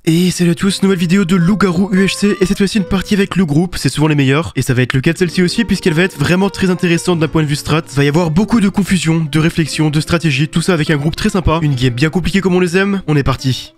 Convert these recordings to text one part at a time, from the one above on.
Et salut à tous, nouvelle vidéo de Loup-Garou UHC, et cette fois-ci une partie avec le groupe, c'est souvent les meilleurs, et ça va être le cas de celle-ci aussi puisqu'elle va être vraiment très intéressante d'un point de vue strat. Il va y avoir beaucoup de confusion, de réflexion, de stratégie, tout ça avec un groupe très sympa, une game bien compliquée comme on les aime, on est parti.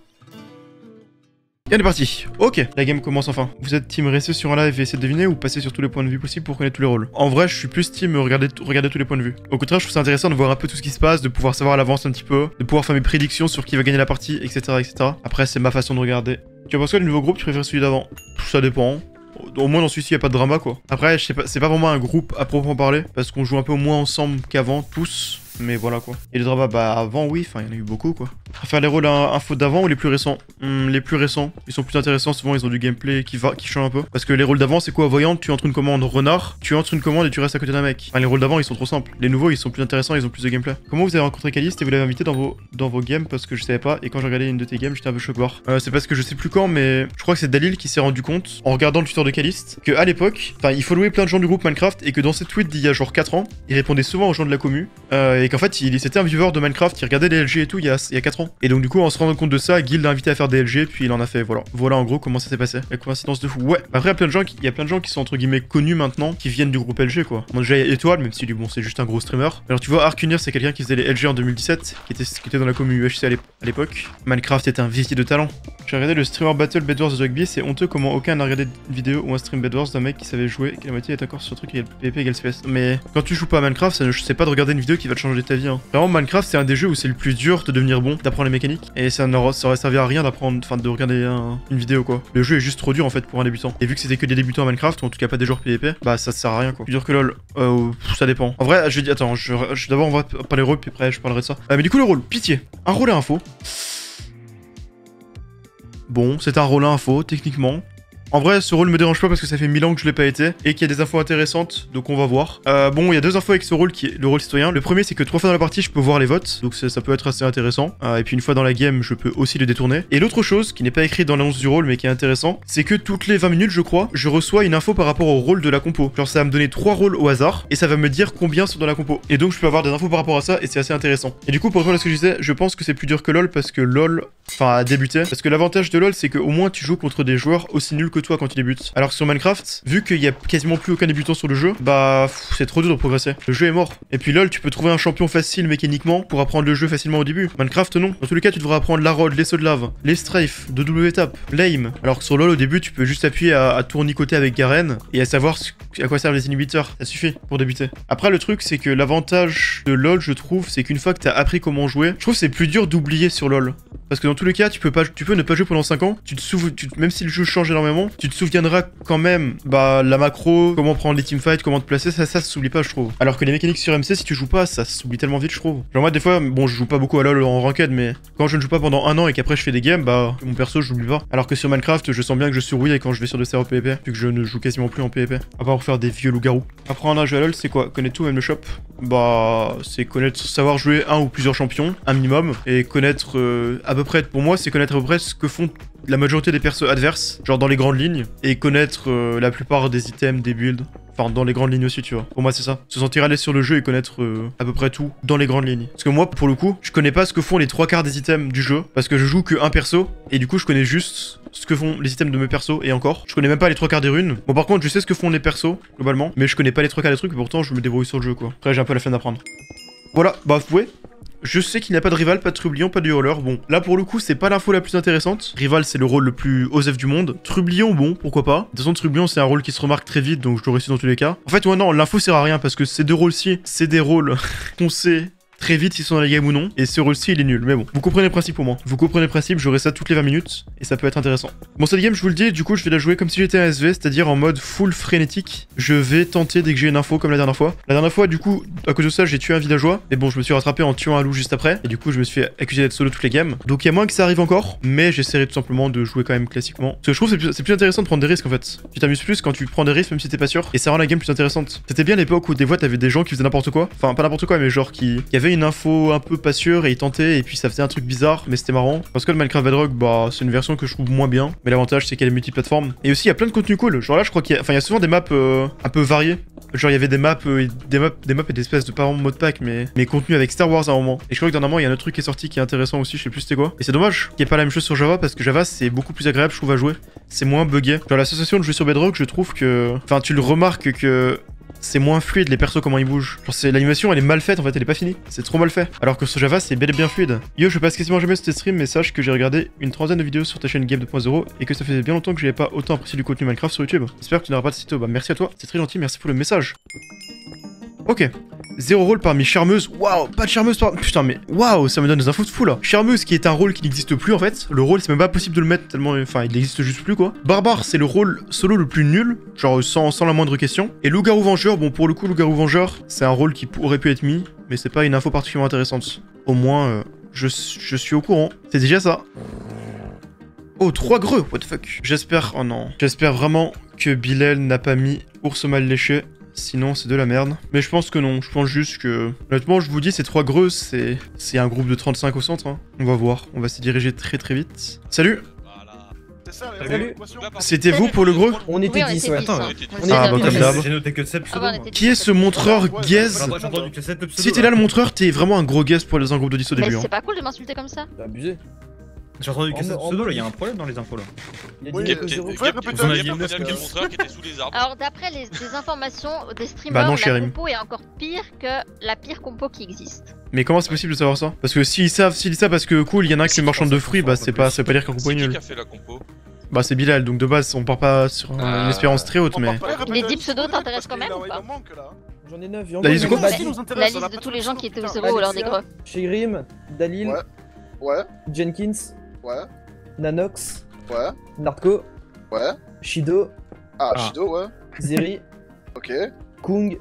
Et on est parti. Ok, la game commence enfin. Vous êtes team rester sur un live et essayer de deviner ou passer sur tous les points de vue possibles pour connaître tous les rôles? En vrai, je suis plus team regarder tous les points de vue. Au contraire, je trouve ça intéressant de voir un peu tout ce qui se passe, de pouvoir savoir à l'avance un petit peu, de pouvoir faire mes prédictions sur qui va gagner la partie, etc. etc. Après, c'est ma façon de regarder. Tu penses quoi du nouveau groupe? Tu préfères celui d'avant? Ça dépend. Au moins dans celui-ci, y a pas de drama quoi. Après, je sais pas, c'est pas vraiment un groupe à proprement parler, parce qu'on joue un peu moins ensemble qu'avant, tous. Mais voilà quoi. Et les dramas, bah avant oui, enfin il y en a eu beaucoup quoi. Faire les rôles info d'avant ou les plus récents? Les plus récents, ils sont plus intéressants, souvent ils ont du gameplay qui change un peu. Parce que les rôles d'avant c'est quoi? Voyante, tu entres une commande renard, tu entres une commande et tu restes à côté d'un mec. Enfin les rôles d'avant ils sont trop simples. Les nouveaux ils sont plus intéressants, ils ont plus de gameplay. Comment vous avez rencontré Caliste et vous l'avez invité dans vos games? Parce que je savais pas, et quand j'ai regardé une de tes games j'étais un peu choqué. C'est parce que je sais plus quand, mais je crois que c'est Dalil qui s'est rendu compte en regardant le tuteur de Caliste que à l'époque, enfin il followait plein de gens du groupe Minecraft et que dans ses tweets d'il y a genre 4 ans, il répondait souvent aux gens de la commu et qu'en fait c'était un viewer de Minecraft qui regardait des LG et tout il y a 4 ans. Et donc du coup en se rendant compte de ça, Guild l'a invité à faire des LG puis il en a fait, voilà. Voilà en gros comment ça s'est passé. La coïncidence de fou. Ouais. Après il y a plein de gens qui sont entre guillemets connus maintenant, qui viennent du groupe LG quoi. Bon déjà il y a Étoile, même si lui bon c'est juste un gros streamer. Alors tu vois Arcunir c'est quelqu'un qui faisait les LG en 2017, qui était dans la commu UHC à l'époque. Minecraft était un vivier de talent. J'ai regardé le streamer battle Bedwars de Rugby, c'est honteux comment aucun n'a regardé une vidéo ou un stream Bedwars d'un mec qui savait jouer, qui la moitié est d'accord sur le truc égale PvP égale CS. Mais quand tu joues pas à Minecraft, ça ne sais pas de regarder une vidéo qui va te changer ta vie. Hein. Vraiment Minecraft c'est un des jeux où c'est le plus dur de devenir bon, d'apprendre les mécaniques. Et ça aurait servi à rien d'apprendre, enfin de regarder une vidéo quoi. Le jeu est juste trop dur en fait pour un débutant. Et vu que c'était que des débutants à Minecraft, ou en tout cas pas des joueurs PvP, bah ça sert à rien quoi. Plus dur que LoL, ça dépend. En vrai, je dis, attends, d'abord on va parler rôle puis après je parlerai de ça. Mais du coup le rôle, pitié, un rôle à info. Bon, c'est un rôle à info, techniquement. En vrai, ce rôle me dérange pas parce que ça fait 1000 ans que je l'ai pas été et qu'il y a des infos intéressantes, donc on va voir. Bon, il y a deux infos avec ce rôle qui est le rôle citoyen. Le premier, c'est que 3 fois dans la partie, je peux voir les votes, donc ça peut être assez intéressant. Et puis une fois dans la game, je peux aussi le détourner. Et l'autre chose, qui n'est pas écrit dans l'annonce du rôle, mais qui est intéressant, c'est que toutes les 20 minutes, je crois, je reçois une info par rapport au rôle de la compo. Genre, ça va me donner 3 rôles au hasard et ça va me dire combien sont dans la compo. Et donc, je peux avoir des infos par rapport à ça et c'est assez intéressant. Et du coup, pour répondre à ce que je disais, je pense que c'est plus dur que LoL parce que LoL, enfin, à débuter. Parce que l'avantage de LoL, c'est qu'au moins tu joues contre des joueurs aussi nuls que toi quand tu débutes. Alors que sur Minecraft, vu qu'il y a quasiment plus aucun débutant sur le jeu, bah c'est trop dur de progresser. Le jeu est mort. Et puis LoL, tu peux trouver un champion facile mécaniquement pour apprendre le jeu facilement au début. Minecraft, non. Dans tous les cas, tu devras apprendre la rod, les sauts de lave, les strafes, de double étape, l'aim. Alors que sur LoL, au début, tu peux juste appuyer à tournicoter avec Garen et à savoir à quoi servent les inhibiteurs. Ça suffit pour débuter. Après, le truc, c'est que l'avantage de LoL, je trouve, c'est qu'une fois que t'as appris comment jouer, je trouve que c'est plus dur d'oublier sur LoL. Parce que dans tous les cas, tu peux ne pas jouer pendant 5 ans, même si le jeu change énormément, tu te souviendras quand même, bah, la macro, comment prendre les teamfights, comment te placer, ça s'oublie pas, je trouve. Alors que les mécaniques sur MC, si tu joues pas, ça s'oublie tellement vite, je trouve. Genre moi, des fois, bon, je joue pas beaucoup à LoL en ranked, mais quand je ne joue pas pendant 1 an et qu'après je fais des games, bah, mon perso, je l'oublie pas. Alors que sur Minecraft, je sens bien que je suis rouillé quand je vais sur des serveurs PvP, vu que je ne joue quasiment plus en PvP. À part pour faire des vieux loups-garous. Apprendre à jouer à LoL, c'est quoi? Connaître tout, même le shop? Bah, c'est savoir jouer un ou plusieurs champions, un minimum, et connaître à peu près, pour moi, c'est connaître à peu près ce que font la majorité des persos adverses, genre dans les grandes lignes, et connaître la plupart des items, des builds. Enfin, dans les grandes lignes aussi, tu vois. Pour moi, c'est ça. Se sentir à l'aise sur le jeu et connaître à peu près tout dans les grandes lignes. Parce que moi, pour le coup, je connais pas ce que font les 3 quarts des items du jeu, parce que je joue que un perso, et du coup, je connais juste ce que font les items de mes persos, et encore. Je connais même pas les 3 quarts des runes. Bon, par contre, je sais ce que font les persos, globalement, mais je connais pas les 3 quarts des trucs, et pourtant, je me débrouille sur le jeu, quoi. Après, j'ai un peu la flemme d'apprendre. Voilà, bah, vous pouvez. Je sais qu'il n'y a pas de rival, pas de trublion, pas de hurleur. Bon, là pour le coup, c'est pas l'info la plus intéressante. Rival, c'est le rôle le plus osef du monde. Trublion, bon, pourquoi pas. De toute façon, Trublion, c'est un rôle qui se remarque très vite, donc je l'aurais su dans tous les cas. En fait, ouais, non, l'info sert à rien parce que ces deux rôles-ci, c'est des rôles qu'on sait très vite s'ils sont dans la game ou non, et ce rôle-ci il est nul, mais bon, vous comprenez le principe pour moi. Vous comprenez le principe, j'aurai ça toutes les 20 minutes, et ça peut être intéressant. Bon, cette game, je vous le dis, du coup, je vais la jouer comme si j'étais un SV, c'est-à-dire en mode full frénétique. Je vais tenter dès que j'ai une info comme la dernière fois. La dernière fois, du coup, à cause de ça, j'ai tué un villageois, et bon, je me suis rattrapé en tuant un loup juste après, et du coup, je me suis fait accuser d'être solo toutes les games. Donc il y a moins que ça arrive encore, mais j'essaierai tout simplement de jouer quand même classiquement. Parce que je trouve que c'est plus intéressant de prendre des risques en fait. Tu t'amuses plus quand tu prends des risques même si t'es pas sûr, et ça rend la game plus intéressante. C'était bien l'époque où des fois t'avais des gens qui faisaient n'importe quoi, enfin pas n'importe quoi, mais genre qui avaient avait une info un peu pas sûre et il tentait et puis ça faisait un truc bizarre, mais c'était marrant. Parce que le Minecraft Bedrock, bah c'est une version que je trouve moins bien, mais l'avantage c'est qu'elle est multiplateforme. Et aussi il y a plein de contenu cool. Genre là je crois qu'il y a souvent des maps un peu variées. Genre il y avait des maps et des espèces de pas vraiment mode pack mais contenus avec Star Wars à un moment. Et je crois que dernièrement il y a un autre truc qui est sorti qui est intéressant aussi, je sais plus c'était quoi. Et c'est dommage qu'il n'y ait pas la même chose sur Java parce que Java c'est beaucoup plus agréable je trouve à jouer. C'est moins buggé. Genre l'association de jouer sur Bedrock je trouve que... Enfin tu le remarques que... C'est moins fluide les persos comment ils bougent. Genre l'animation elle est mal faite en fait, elle est pas finie. C'est trop mal fait. Alors que sur Java c'est bel et bien fluide. Yo je passe quasiment jamais sur tes streams mais sache que j'ai regardé une trentaine de vidéos sur ta chaîne Game 2.0 et que ça faisait bien longtemps que j'avais pas autant apprécié du contenu Minecraft sur YouTube. J'espère que tu n'auras pas de sitôt. Bah merci à toi, c'est très gentil, merci pour le message. Ok. 0 rôle parmi Charmeuse. Waouh, pas de Charmeuse par... Putain mais waouh, ça me donne des infos de fou là. Charmeuse qui est un rôle qui n'existe plus en fait. Le rôle c'est même pas possible de le mettre tellement... Enfin il n'existe juste plus quoi. Barbare c'est le rôle solo le plus nul. Genre sans la moindre question. Et Loup-garou vengeur, bon pour le coup Loup-garou vengeur c'est un rôle qui aurait pu être mis. Mais c'est pas une info particulièrement intéressante. Au moins je suis au courant. C'est déjà ça. Oh 3 greux, what the fuck. J'espère... Oh non. J'espère vraiment que Bilal n'a pas mis ours mal léché. Sinon, c'est de la merde. Mais je pense que non. Je pense juste que... Honnêtement, je vous dis, ces 3 greux, c'est un groupe de 35 au centre. Hein. On va voir. On va s'y diriger très très vite. Salut. Voilà. C'est ça, les Salut. C'était vous pour le gros? On était Oui, 10, ouais. Attends, Ah, bah, comme d'hab. J'ai noté que 7 pseudos. Qui est ce montreur gaze? J'ai entendu que 7 pseudos. Si t'es là le montreur, t'es vraiment un gros gaze pour aller dans un groupe de 10 au Mais début. Hein. c'est pas cool de m'insulter comme ça. T'as abusé. J'ai entendu que 7 En pseudos là, il y a un problème dans les infos là. Il a Oui, dit vous que zéro. pouvez répéter Vous en un aviez lien neuf, quel là. montreur qui était sous les arbres. Alors d'après des informations des streamers, Bah non, la Chérim. compo est encore pire que la pire compo qui existe. Mais comment c'est possible de savoir ça? Parce que s'ils disent ça parce que cool, il y en a un qui est marchand de fruits, bah c'est pas dire qu'un compo est C'est qui nul. qui a fait la compo? Bah c'est Bilal, donc de base on part pas sur une espérance très haute, mais... Les 10 pseudos t'intéressent quand même ou pas? J'en ai 9. La liste de quoi? La liste de tous les gens qui étaient au zéro ou alors des gros. Shayrim, Dalil, Ouais. Ouais, Jenkins, ouais, Nanox, ouais, Narco, ouais. Shido, Ah, Ah. Shido, ouais. Zeri, Ok, Kung,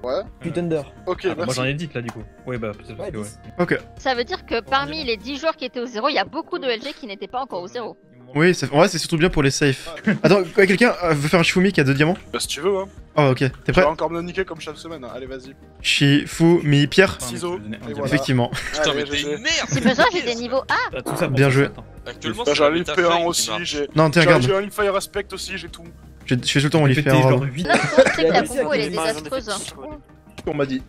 ouais. Putender. Ok, Moi merci. j'en ai 10 là du coup. Ouais bah c'est parce Ouais, que ouais. 10. Ok. Ça veut dire que parmi les 10 joueurs qui étaient au zéro, il y a beaucoup de LG qui n'étaient pas encore au zéro. Oui, ouais, c'est surtout bien pour les safes. Attends, quoi, quelqu'un veut faire un Shifumi qui a 2 diamants? Bah, si tu veux, hein. Oh ok, t'es Tu prêt? vas encore me le niquer comme chaque semaine, hein. Allez, vas-y. Shifumi, Pierre? Ciseaux, et voilà. Effectivement. Putain, mais Allez, t'es GG. une merde! Si besoin, j'ai des niveaux A. Tout ça pour Bien ça, joué. attends. Actuellement, Bah, c'est j'ai un la livre méta P1 feuille qui aussi, marche. j'ai Non, tiens, regarde. un Fire Respect aussi, j'ai tout. Je fais tout le temps, on les fait Pété, un genre round. 8. Là, je sais que la Merci à compo elle est Kevin. désastreuse. On m'a dit.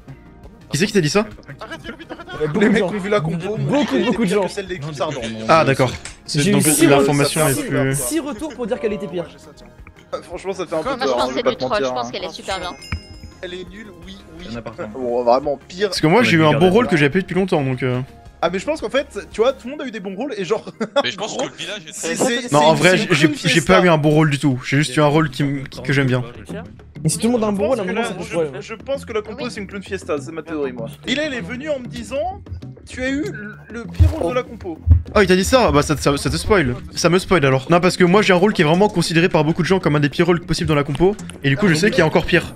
Qui c'est qui t'a dit ça? Arrête, vite, arrête. Beaucoup Les de mecs gens. ont vu la compo. Beaucoup de gens. Celle des Eclipse Ardents. Ah d'accord. J'ai Donc eu six l'information est retours. plus... 6 retours pour dire qu'elle était pire. Ouais, j'ai ça, tiens. Franchement, ça fait un peu Moi je peur. pense hein, que je c'est vais du pas te troll, je mentir, pense hein. qu'elle est super bien. Elle est nulle, oui, oui. Il y en a partout. Bon, vraiment pire. Parce que moi On j'ai a eu dû un garder bon rôle ça. que j'avais pas eu depuis longtemps donc... Ah, mais je pense qu'en fait, tu vois, tout le monde a eu des bons rôles et genre. Mais je pense que le village est très. c'est- Non en vrai c'est une j'ai fiesta. pas eu un bon rôle du tout. J'ai juste eu un rôle que j'aime bien. Mais si tout le monde a un bon rôle, à un Je pense moment que ça pose la- problème. je pense que la compo c'est une clown fiesta, c'est ma théorie moi. Il est venu en me disant tu as eu le pire rôle de la compo. Oh il t'a dit ça? Bah ça te spoil. Ça me spoil alors. Non parce que moi j'ai un rôle qui est vraiment considéré par beaucoup de gens comme un des pires rôles possibles dans la compo. Et du coup je sais qu'il y a encore pire.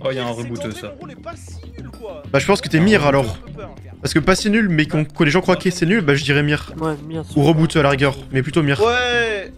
Oh, il y a un c'est reboot, qu'en vrai, ça. Mon rôle est pas si nul quoi. Bah je pense que t'es Mir alors. J'ai un peu peur. Parce que pas si nul mais que les gens croient que c'est nul, bah je dirais Mir. Ouais, bien sûr. Ou Reboot à la rigueur, mais plutôt Mir. Ouais.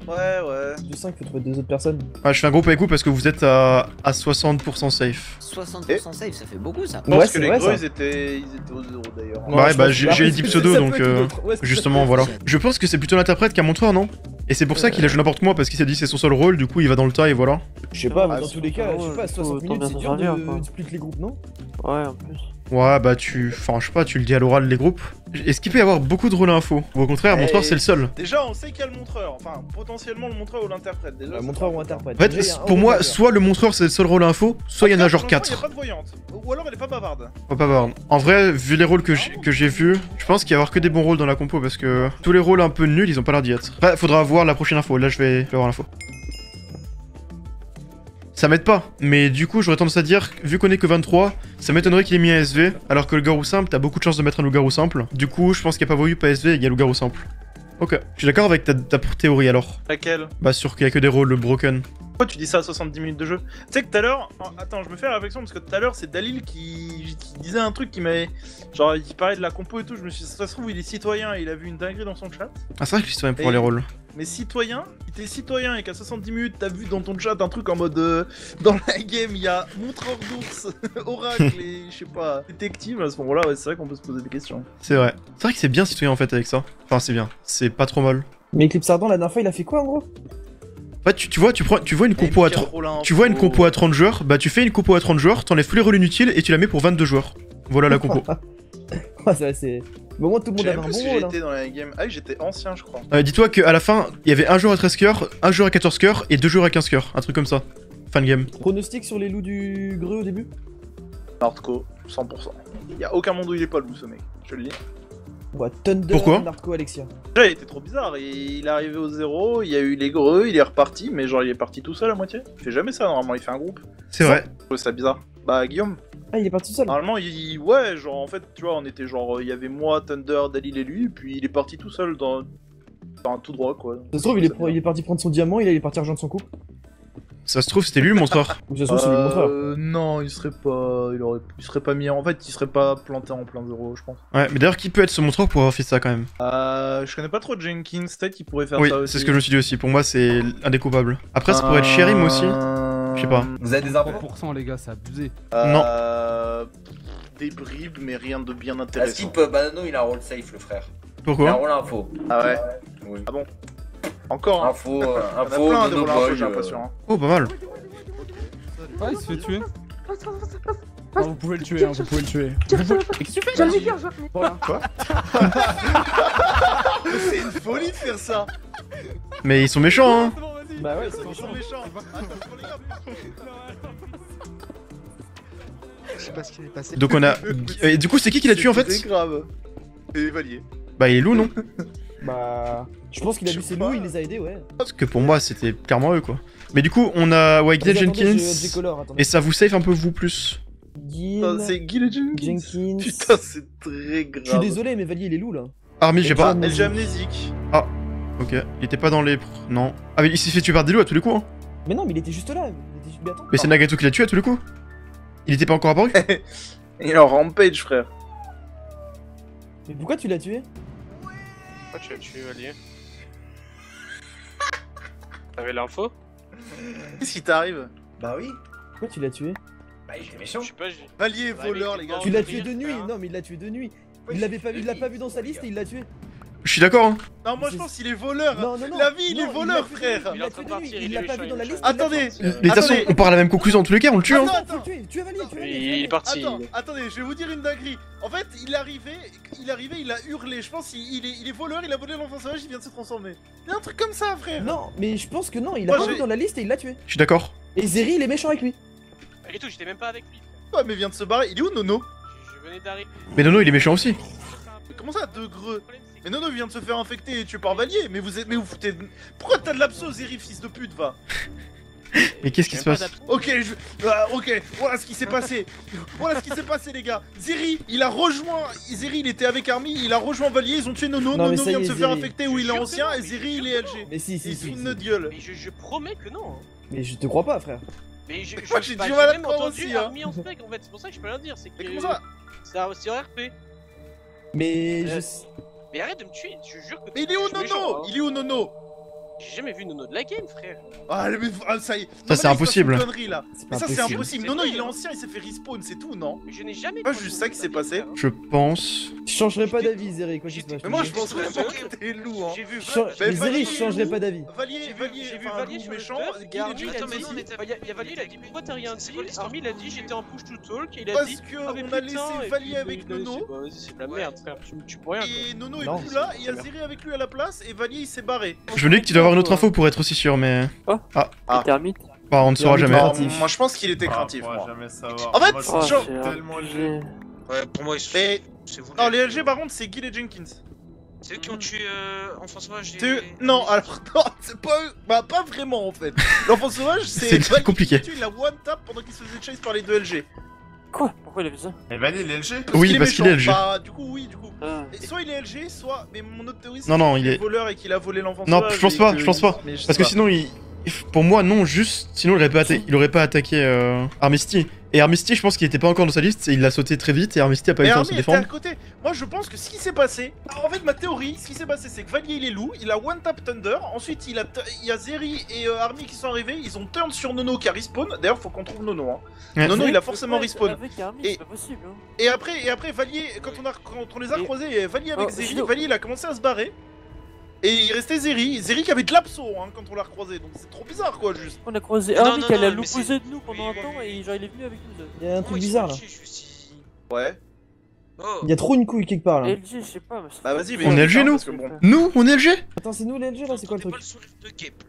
Du 5, faut trouver 2 autres personnes. Ah, je fais un groupe avec vous parce que vous êtes à 60% safe. 60% safe, ça fait beaucoup ça. Je pense Ouais, que c'est les vrai gros ça. ils étaient au zéro d'ailleurs. Ouais, je bah pense j'ai que- j'ai dit pseudo ça donc peut être tout autre. Ouais, justement ça peut voilà. être- Je pense que c'est plutôt l'interprète qu'un montreur non? Et c'est pour ça qu'il a joué n'importe moi parce qu'il s'est dit c'est son seul rôle, du coup il va dans le tas et voilà. Je sais pas, mais Ah, dans tous les cas, je sais pas, 60 minutes c'est dur de split les groupes, non? Ouais, en plus. Ouais bah enfin je sais pas, tu le dis à l'oral les groupes. Est-ce qu'il peut y avoir beaucoup de rôles info? Ou au contraire, montreur c'est le seul. Déjà on sait qu'il y a le montreur, enfin potentiellement le montreur ou l'interprète déjà. Montreur ou interprète. En fait, Déjà, il y a un pour rôle moi, majeur. soit le montreur c'est le seul rôle info, soit il y en a genre Il y a 4. pas de voyante. Ou alors elle est pas bavarde. Faut pas voir. En vrai, vu les rôles que j'ai vus, je pense qu'il y a avoir que des bons rôles dans la compo parce que tous les rôles un peu nuls, ils ont pas l'air d'y être. Après, faudra voir la prochaine info. Là, je vais voir l'info. Ça m'aide pas, mais du coup, j'aurais tendance à dire, vu qu'on est que 23, ça m'étonnerait qu'il ait mis un SV, alors que le garou simple, t'as beaucoup de chances de mettre un loup-garou simple. Du coup, je pense qu'il n'y a pas voulu pas SV, il y a loup-garou simple. Ok, je suis d'accord avec ta théorie alors. Laquelle? Bah, sûr qu'il y a que des rôles broken. Pourquoi tu dis ça à 70 minutes de jeu? Tu sais que tout à l'heure, attends, je me fais la réflexion parce que tout à l'heure c'est Dalil qui disait un truc qui m'avait. Genre, il parlait de la compo et tout. Je me suis dit, ça se trouve, il est citoyen et il a vu une dinguerie dans son chat. Ah, c'est vrai que je suis pour Et- les rôles. Mais citoyen, si t'es citoyen et qu'à 70 minutes t'as vu dans ton chat un truc en mode dans la game il y a montreur d'ours, oracle et je sais pas, détective, à ce moment-là, ouais, c'est vrai qu'on peut se poser des questions. C'est vrai. C'est vrai que c'est bien citoyen en fait avec ça. Enfin, c'est bien. C'est pas trop mal. Mais Eclipse Ardent, la dernière fois, il a fait quoi en gros? En fait, tu vois une compo à 30. Tu vois une compo à 30 joueurs, bah tu fais une compo à 30 joueurs, t'enlèves tous les rôles inutiles et tu la mets pour 22 joueurs. Voilà la compo. Ouais, c'est. Au moins, tout le monde avait un bon rôle. J'étais dans la game. Ah, j'étais ancien, je crois. Dis-toi qu'à la fin, il y avait un joueur à 13 cœurs, un joueur à 14 cœurs et deux joueurs à 15 cœurs. Un truc comme ça. Fin de game. Pronostic sur les loups du greu au début? Nardco, 100%. Y a aucun monde où il est pas loup ce mec, je te le dis. Ouais, Thunder, Pourquoi Nardco, Alexia. Déjà, il était trop bizarre. Il est arrivé au 0, il y a eu les greux, il est reparti, mais genre il est parti tout seul à moitié. Il fait jamais ça, normalement, il fait un groupe. C'est vrai. Je trouve ça bizarre. Bah, Guillaume. Ah, il est parti tout seul. Normalement, ouais, genre en fait, tu vois, on était genre, il y avait moi, Thunder, Dalil et lui, puis il est parti tout seul dans un tout droit quoi. Ça se trouve, il est parti prendre son diamant, il est parti rejoindre son couple. Ça se trouve, c'était lui le montreur. Ou ça se trouve, c'est lui le montreur. Non, il serait pas mis en fait, il serait pas planté en plein 0, je pense. Ouais, mais d'ailleurs, qui peut être ce montreur pour avoir fait ça quand même? Je connais pas trop Jenkins, peut-être qu'il pourrait faire Oui, ça aussi. c'est ce que je me suis dit aussi. Pour moi, c'est indécoupable. Après, ça pourrait être Sherim aussi. Je sais pas. Vous avez des infos? 3%, les gars, c'est abusé. Non. Des bribes, mais rien de bien Est-ce intéressant. qu'il peut? Banano, il a un rôle safe, le frère. Il a un Pourquoi? rôle info. Ah ouais. Oui. Ah bon. Encore. Hein. Info, Il y en a info, plein de Mono rôles info, Boy, j'ai l'impression. Hein. Oh, pas mal. Ah, il se fait tuer. Ah, vous pouvez le tuer, hein, vous pouvez le tuer. Qu'est-ce que tu fais? Voilà. Quoi? C'est une folie de faire ça. Mais ils sont méchants, hein. Bah ouais, Ils sont méchants. Je sais pas ce qui est passé. Donc on a... Et du coup, c'est qui l'a tué en fait? C'est grave. C'est Valier. Bah, il est loup, non? Bah. Je pense qu'il a vu ses loups, il les a aidés, ouais. Parce que pour moi, c'était clairement eux, quoi. Mais du coup, on a Gil Jenkins. Et ça vous safe un peu, vous, plus? C'est Gil Jenkins. Jenkins. Putain, c'est très grave. Je suis désolé, mais Valier, il est loup, là. Army, j'ai pas... LG amnésique. Ah, ok. Il était pas dans les... Non. Ah, mais il s'est fait tuer par des loups à tous les coups, hein. Mais non, mais il était juste là. Mais attends. Mais c'est Nagato qui l'a tué à tous les coups. Il était pas encore apparu. Il est en rampage, frère. Mais pourquoi tu l'as tué? Pourquoi tu as tué Valier? T'avais l'info? Qu'est-ce qui t'arrive? Bah oui. Pourquoi tu l'as tué? Bah il est méchant. Je sais pas, Valier Ouais, voleur, mais les gars. Tu l'as tué rire, de nuit. frère. Non, mais il l'a tué de nuit. Il l'avait pas vu, il l'a pas vu dans sa liste et il l'a tué. Je suis d'accord, hein. Non, moi je pense qu'il est voleur. Non, non, non. La vie, il est Non, voleur, l'a tué de nuit, frère. Il l'a tué de nuit. Il l'a pas vu dans la liste. Attendez. Mais de toute façon, on part à la même conclusion en tous les cas, on le tue, hein. Faut le tuer. Tu es Valier, tu es Valier. Il est parti. Attendez, je vais vous dire une dinguerie. En fait, il est arrivé, il a hurlé. Je pense qu'il est voleur, il a volé l'enfant sauvage, il vient de se transformer. Il y a un truc comme ça, frère. Non, mais je pense que non, il a Moi, pas j'ai- vu dans la liste et il l'a tué. Je suis d'accord. Et Zeri, il est méchant avec lui. Pas du tout, j'étais même pas avec lui. Ouais, mais il vient de se barrer. Il est où Nono? Je venais d'arriver. Mais Nono, il est méchant aussi. Mais comment ça, deux greux? Mais Nono vient de se faire infecter et tuer par Valier. Mais vous foutez. Pourquoi t'as de l'abso, Zeri, fils de pute, va? Mais qu'est-ce qui se passe? Ok, ok, voilà ce qui s'est passé. Voilà ce qui s'est passé, les gars. Zeri, il a rejoint. Zeri, il était avec Army, il a rejoint Valier, ils ont tué Nono. Non, mais Nono ça y vient de est, se faire Zeri. infecter où il est Je jure que ancien non, et mais Zeri, je il est jure LG. Mais si, Il si, est si. une si. notre gueule. Mais je promets que non. Mais je te crois pas, frère. Mais je Moi, j'ai bah, du mal à même te croire entendu aussi, hein. Army en spec en fait, c'est pour ça que je peux rien dire. C'est que. Mais comment ça? C'est en RP. Mais Euh, je. Mais arrête de me tuer, je jure que. Mais il est où je suis méchant, Nono? hein. Il est où Nono? J'ai jamais vu Nono de la game, frère. Ah, mais ça y est. Ça, c'est impossible. Connerie, là. C'est Mais pas ça, c'est possible. impossible. C'est Nono, vrai, il est hein. ancien, il s'est fait respawn, c'est tout, non? Mais je n'ai jamais. Moi, vu juste Nono ça de qui la s'est game, passé. frère. Je pense... Je changerai pas d'avis, Zeri, quoi qu'il se passe. Mais moi, je J'ai pense vu vraiment Valier. que t'es loup, hein. J'ai vu Mais Mais Zeri, Valier, je changerai pas d'avis. Valier, J'ai vu enfin, Valier loup sur le méchant. stuff, Guy et Army, Legend il a aussi. dit, il y a Valier, il a dit pourquoi t'as rien dit. Army, il a dit j'étais en push to talk et il a Parce dit. que ah, mais on a putain, laissé et Valier puis, avec bah, Nono. Vas-y, c'est de la merde, frère. Tu peux rien. Et Nono est Non. plus là, il y a Zeri avec lui à la place et Valier il s'est barré. Je me dis que tu dois avoir une autre info pour être aussi sûr, mais... Ah. Termite. Bah, on ne saura jamais. Alors, Craintif. moi je pense qu'il était craintif. On moi. pourra jamais savoir. En fait, Moi, Oh, genre. c'est tellement abusé. Ouais, pour moi, Mais. c'est vous. Non, les LG par contre, c'est Guy et Jenkins. C'est eux qui ont tué Enfant Sauvage et. Non, alors, non, c'est pas eux. Bah, pas vraiment en fait. L'enfant sauvage, c'est. C'est Valier compliqué. qui tue, il a one tap pendant qu'il se faisait chase par les deux LG. Quoi? Pourquoi il a fait ça? Et Vanille, il est LG? Oui, parce qu'il est LG. Bah, du coup, oui, du coup. Ah. Et soit il est LG, soit. Mais mon autre théorie, c'est Non, non, qu'il il est est- voleur et qu'il a volé l'enfant Non, sauvage. je pense et pas, que- je pense pas. Mais je sais Parce que pas. sinon, pour moi, non, juste... Sinon, il aurait pas attaqué Armistice. Et Armistice, je pense qu'il était pas encore dans sa liste, et il l'a sauté très vite, et Armistice a pas eu Et le temps de se Army était à défendre. côté. Moi je pense que ce qui s'est passé. En fait, ma théorie, ce qui s'est passé, c'est que Valier il est loup, il a one tap Thunder, ensuite il y a Zeri et Army qui sont arrivés, ils ont turn sur Nono qui a respawn. D'ailleurs, faut qu'on trouve Nono. Hein. Ouais. Nono il a forcément respawn. Avec Army, Et- c'est pas possible. Hein. Et après Valier, quand on les a croisés, Valier avec Oh, Zeri, Shido. Valier il a commencé à se barrer. Et il restait Zeri qui avait de l'abso hein, quand on l'a recroisé, donc c'est trop bizarre quoi, juste. On a croisé Non, Army non, qui allait à non, mais l'opposé c'est- de nous pendant un temps et genre il est venu avec nous. Il y a un truc Comment ils bizarre là. sont lâchés, juste ici Ouais. Oh. Il y a trop une couille quelque part là. LG, je sais pas. Mais Bah vas-y, mais On est LG, nous parce que bon. Nous, on est LG? Attends, c'est nous les LG là, c'est quoi le J'entendais truc? pas le sourire de Cape.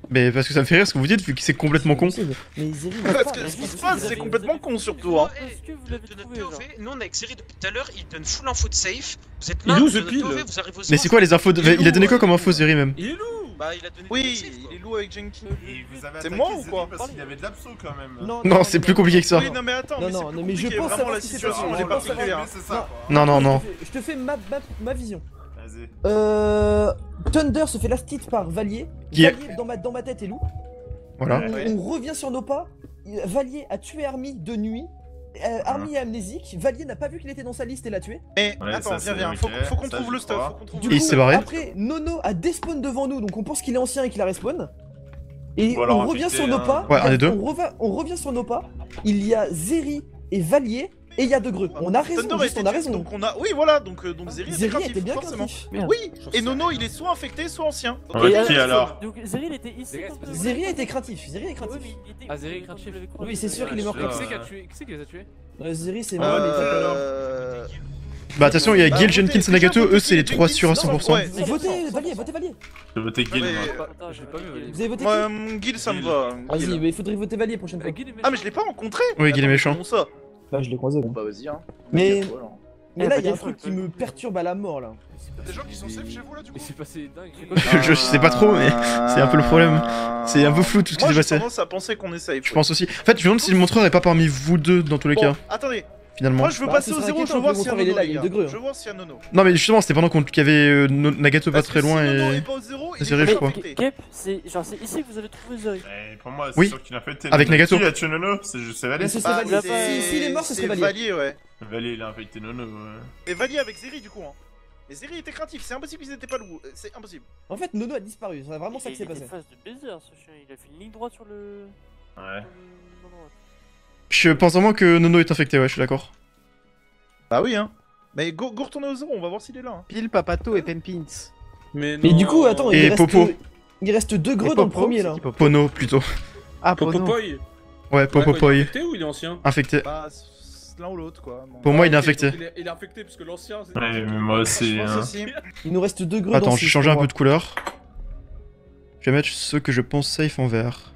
Mais parce que ça me fait rire ce que vous dites, vu que c'est complètement con. Mais Zeri, Parce que ce qui se passe, c'est complètement con surtout hein. Est-ce que vous De l'avez notre trouvé genre POV, nous on a avec Zeri depuis tout à l'heure, il donne full info de safe. Vous êtes Il là, est où, de ce notre pile POV, vous arrivez au Mais zéro, c'est quoi les infos de... Il a donné quoi comme info, Zeri même? Il est loup. Bah il a donné Oui, des safe, quoi. il est loup avec Jenkins. Et vous avez C'est attaqué moi ou Zeri quoi parce qu'il avait de l'abso quand même. Non, c'est plus compliqué que ça. Oui, non mais attends, Non, mais c'est non, plus mais je compliqué, pense vraiment savoir la ce qui s'est situation, passé. elle est Je pense particulière. Mais c'est ça. quoi. Non, non, non. Je te fais ma vision. Vas-y. Thunder se fait last hit par Valier. Qui est- Valier dans ma tête est loup. Voilà. Ouais. On revient sur nos pas. Valier a tué Army de nuit. Army est amnésique. Valier n'a pas vu qu'il était dans sa liste et l'a tué. Mais Ouais, attends, ça, viens, c'est viens, ok. faut qu'on Ça, trouve je le stuff, crois. faut qu'on trouve Du le Il coup, s'est barré. Après, Nono a despawn devant nous, donc on pense qu'il est ancien et qu'il a respawn. Et Ou alors on revient infecté, sur nos hein. pas. Ouais, un des deux. On revient sur nos pas. Il y a Zeri et Valier. Et il y a deux greux. On a raison, Thunder juste, était on a tué, raison. Donc on a, oui voilà, donc Zeri était Zeri craintif, était bien forcément. craintif. Merde. Oui, et Nono il est soit infecté, soit ancien. Donc, Ouais, il y a qui personne. alors Donc Zeri il était ici. quand, Zeri était craintif. Zeri est Ouais, craintif. mais il était- Ah, Zeri est craintif. vous l'avez croisé. Oui, c'est sûr qu'il est mort Ouais, comme Qui ça. c'est qui a tué? Qui c'est qui les a tués? Zeri, c'est mort. Bah attention, il y a Bah, Gil, votez- Jenkins et déjà, Nagato, votez eux c'est les Jenkins, 3 sûrs à non, 100%. ouais. Votez Valier, votez Valier. Je vais voter Gil, Ouais, moi. Attends, J'ai pas vu. Vous avez voté Moi, qui Gil ça me Gil. va. Vas-y, Gil. mais il faudrait voter Valier prochaine fois. Ah mais je l'ai pas rencontré. Oui, Gil est méchant. Comment ça? Bah, je l'ai croisé. Bon bah vas-y hein. Mais- Mec, voilà. Mais là, il y a un Valier, truc qui me perturbe à la mort là. Des gens qui sont safe chez vous là du Il coup s'est passé dingue. Je sais pas trop, mais c'est un peu le problème. C'est un peu flou tout ce qui Moi s'est j'ai passé. tendance à penser qu'on est safe. Je pense aussi. En fait, je me demande si le montreur est pas parmi vous deux dans tous les Bon, cas, attendez, finalement. moi je veux Bah, passer ce au serait zéro, je inquiétant, veux voir le s'il y a monteur, il est Nono là, les il est gars. de greux. Je veux voir s'il y a Nono. Non, mais justement, c'était pendant qu'il y avait Nagato pas Parce très que loin si Nono et. est pas au zéro, il C'est est vrai, pas je crois. infecté. Kep, c'est genre c'est ici que vous avez trouvé Zeri. Pour moi, c'est Oui. sûr qu'il a fait. Avec Nagato. Qui a tué Nono C'est Valé. Mais ce Bah, serait Valier. c'est- S'il est mort, ce serait c'est Valier. Valier, ouais. Valé, il a infecté Nono. ouais. Et Valier avec Zeri du coup hein. Mais Zeri était craintif, c'est impossible qu'ils étaient pas loups, c'est impossible. En fait, Nono a disparu. C'est vraiment ça qui s'est Il passé. était face de baiser ce chien. Il a fait une ligne droite sur le. Ouais. Non, non, Je pense vraiment que Nono est infecté, ouais, je suis d'accord. Bah oui hein. Mais go retourner au zéro, on va voir s'il est là. Hein. Pile, Papato et Penpins. Mais Mais du coup, attends, Et il reste. Popo. Il reste deux greux Et dans le Popo, premier c'est là. qui, Popo Pono plutôt. Ah, Pono. Popopoy. Ouais, Popopoy. Infecté ou il est ancien? Infecté. Bah l'un ou l'autre quoi. Bon. Pour moi, il est Ok, infecté. donc Il est infecté parce que l'ancien. c'est- Ouais, mais moi aussi. Je pense hein. aussi. Il nous reste deux greux dans Attends, le j'ai six changé pour un peu moi. de couleur. Je vais mettre ceux que je pense safe en vert.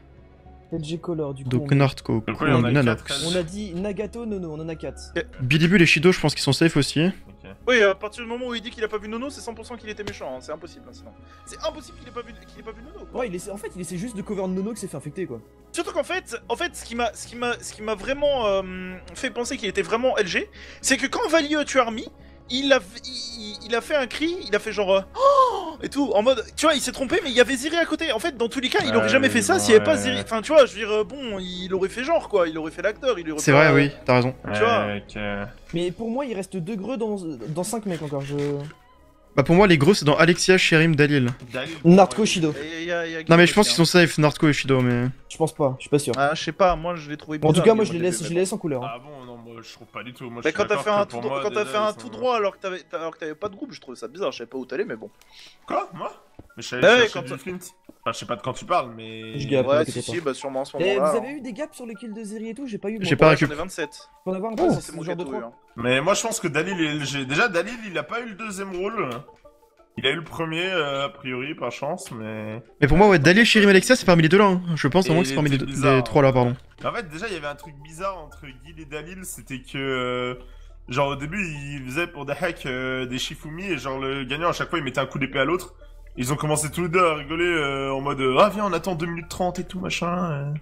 LG Color du coup. Donc on- Nartco, Donc, il y en a Nanox. quatre, On a dit Nagato, Nono, on en a 4. Billy Bull et Shido, je pense qu'ils sont safe aussi. Ok. Oui, à partir du moment où il dit qu'il a pas vu Nono, c'est 100% qu'il était méchant, hein. C'est impossible hein, sinon. C'est impossible qu'il ait pas vu Nono. Quoi. Ouais, en fait, il essaie juste de cover Nono qui s'est fait infecter quoi. Surtout qu'en fait, ce qui m'a vraiment fait penser qu'il était vraiment LG, c'est que quand Valier a tué Army, il a fait un cri, il a fait genre oh et tout en mode, tu vois, il s'est trompé, mais il y avait Zeri à côté. En fait, dans tous les cas, il aurait jamais fait ça s'il y avait pas Zeri. Enfin, tu vois, je veux dire, bon, il aurait fait genre quoi, il aurait fait l'acteur, il aurait. C'est pas- vrai, oui, t'as raison. Tu vois. Ok. Mais pour moi, il reste deux greux dans 5 mecs encore. Bah pour moi, les gros, c'est dans Alexia, Sherim, Dalil. Dalil. Narco Shido. Et y a Non mais je pense aussi, qu'ils sont safe, Nartco et Shido, mais... Je pense pas, je suis pas sûr. Ah, je sais pas, moi je l'ai trouvé Bon, en tout bizarre, cas, moi le je les modèle, laisse, mais je les laisse en couleur. Ah bon, non, moi je trouve pas du tout. Moi, Mais je quand suis t'as fait d'accord un que tout pour moi, quand t'as déjà, fait un ils tout sont- droit alors que t'avais pas de groupe, je trouvais ça bizarre, je savais pas où t'allais, mais bon. Quoi Moi Mais je savais Bah ouais, chercher quand du Flint. Enfin, je sais pas de quand tu parles, mais. Je gap. Ouais, t'inquiète si, pas. si, bah sûrement en ce Et moment-là. vous avez eu des gaps sur le kill de Zeri et tout? J'ai pas eu. moi. J'ai pas Ouais, récup. j'en ai 27. Faut en avoir un Oh, peu, c'est mon ce genre de gâteau, trois. hein. Mais moi je pense que Dalil est LG. Déjà, Dalil il a pas eu le deuxième rôle. Il a eu le premier, a priori, par chance, mais. Mais pour moi, ouais, Dalil, Sherim, Alexia, c'est parmi les deux là. Hein. Je pense Et vraiment que c'est il parmi les, était deux- bizarre, les trois là, pardon. En fait, déjà, il y avait un truc bizarre entre Gil et Dalil, c'était que. Genre, au début, ils faisaient pour des hacks des Shifumi, et genre, le gagnant, à chaque fois, il mettait un coup d'épée à l'autre. Ils ont commencé tous les deux à rigoler en mode ah, viens, on attend 2 minutes 30 et tout, machin.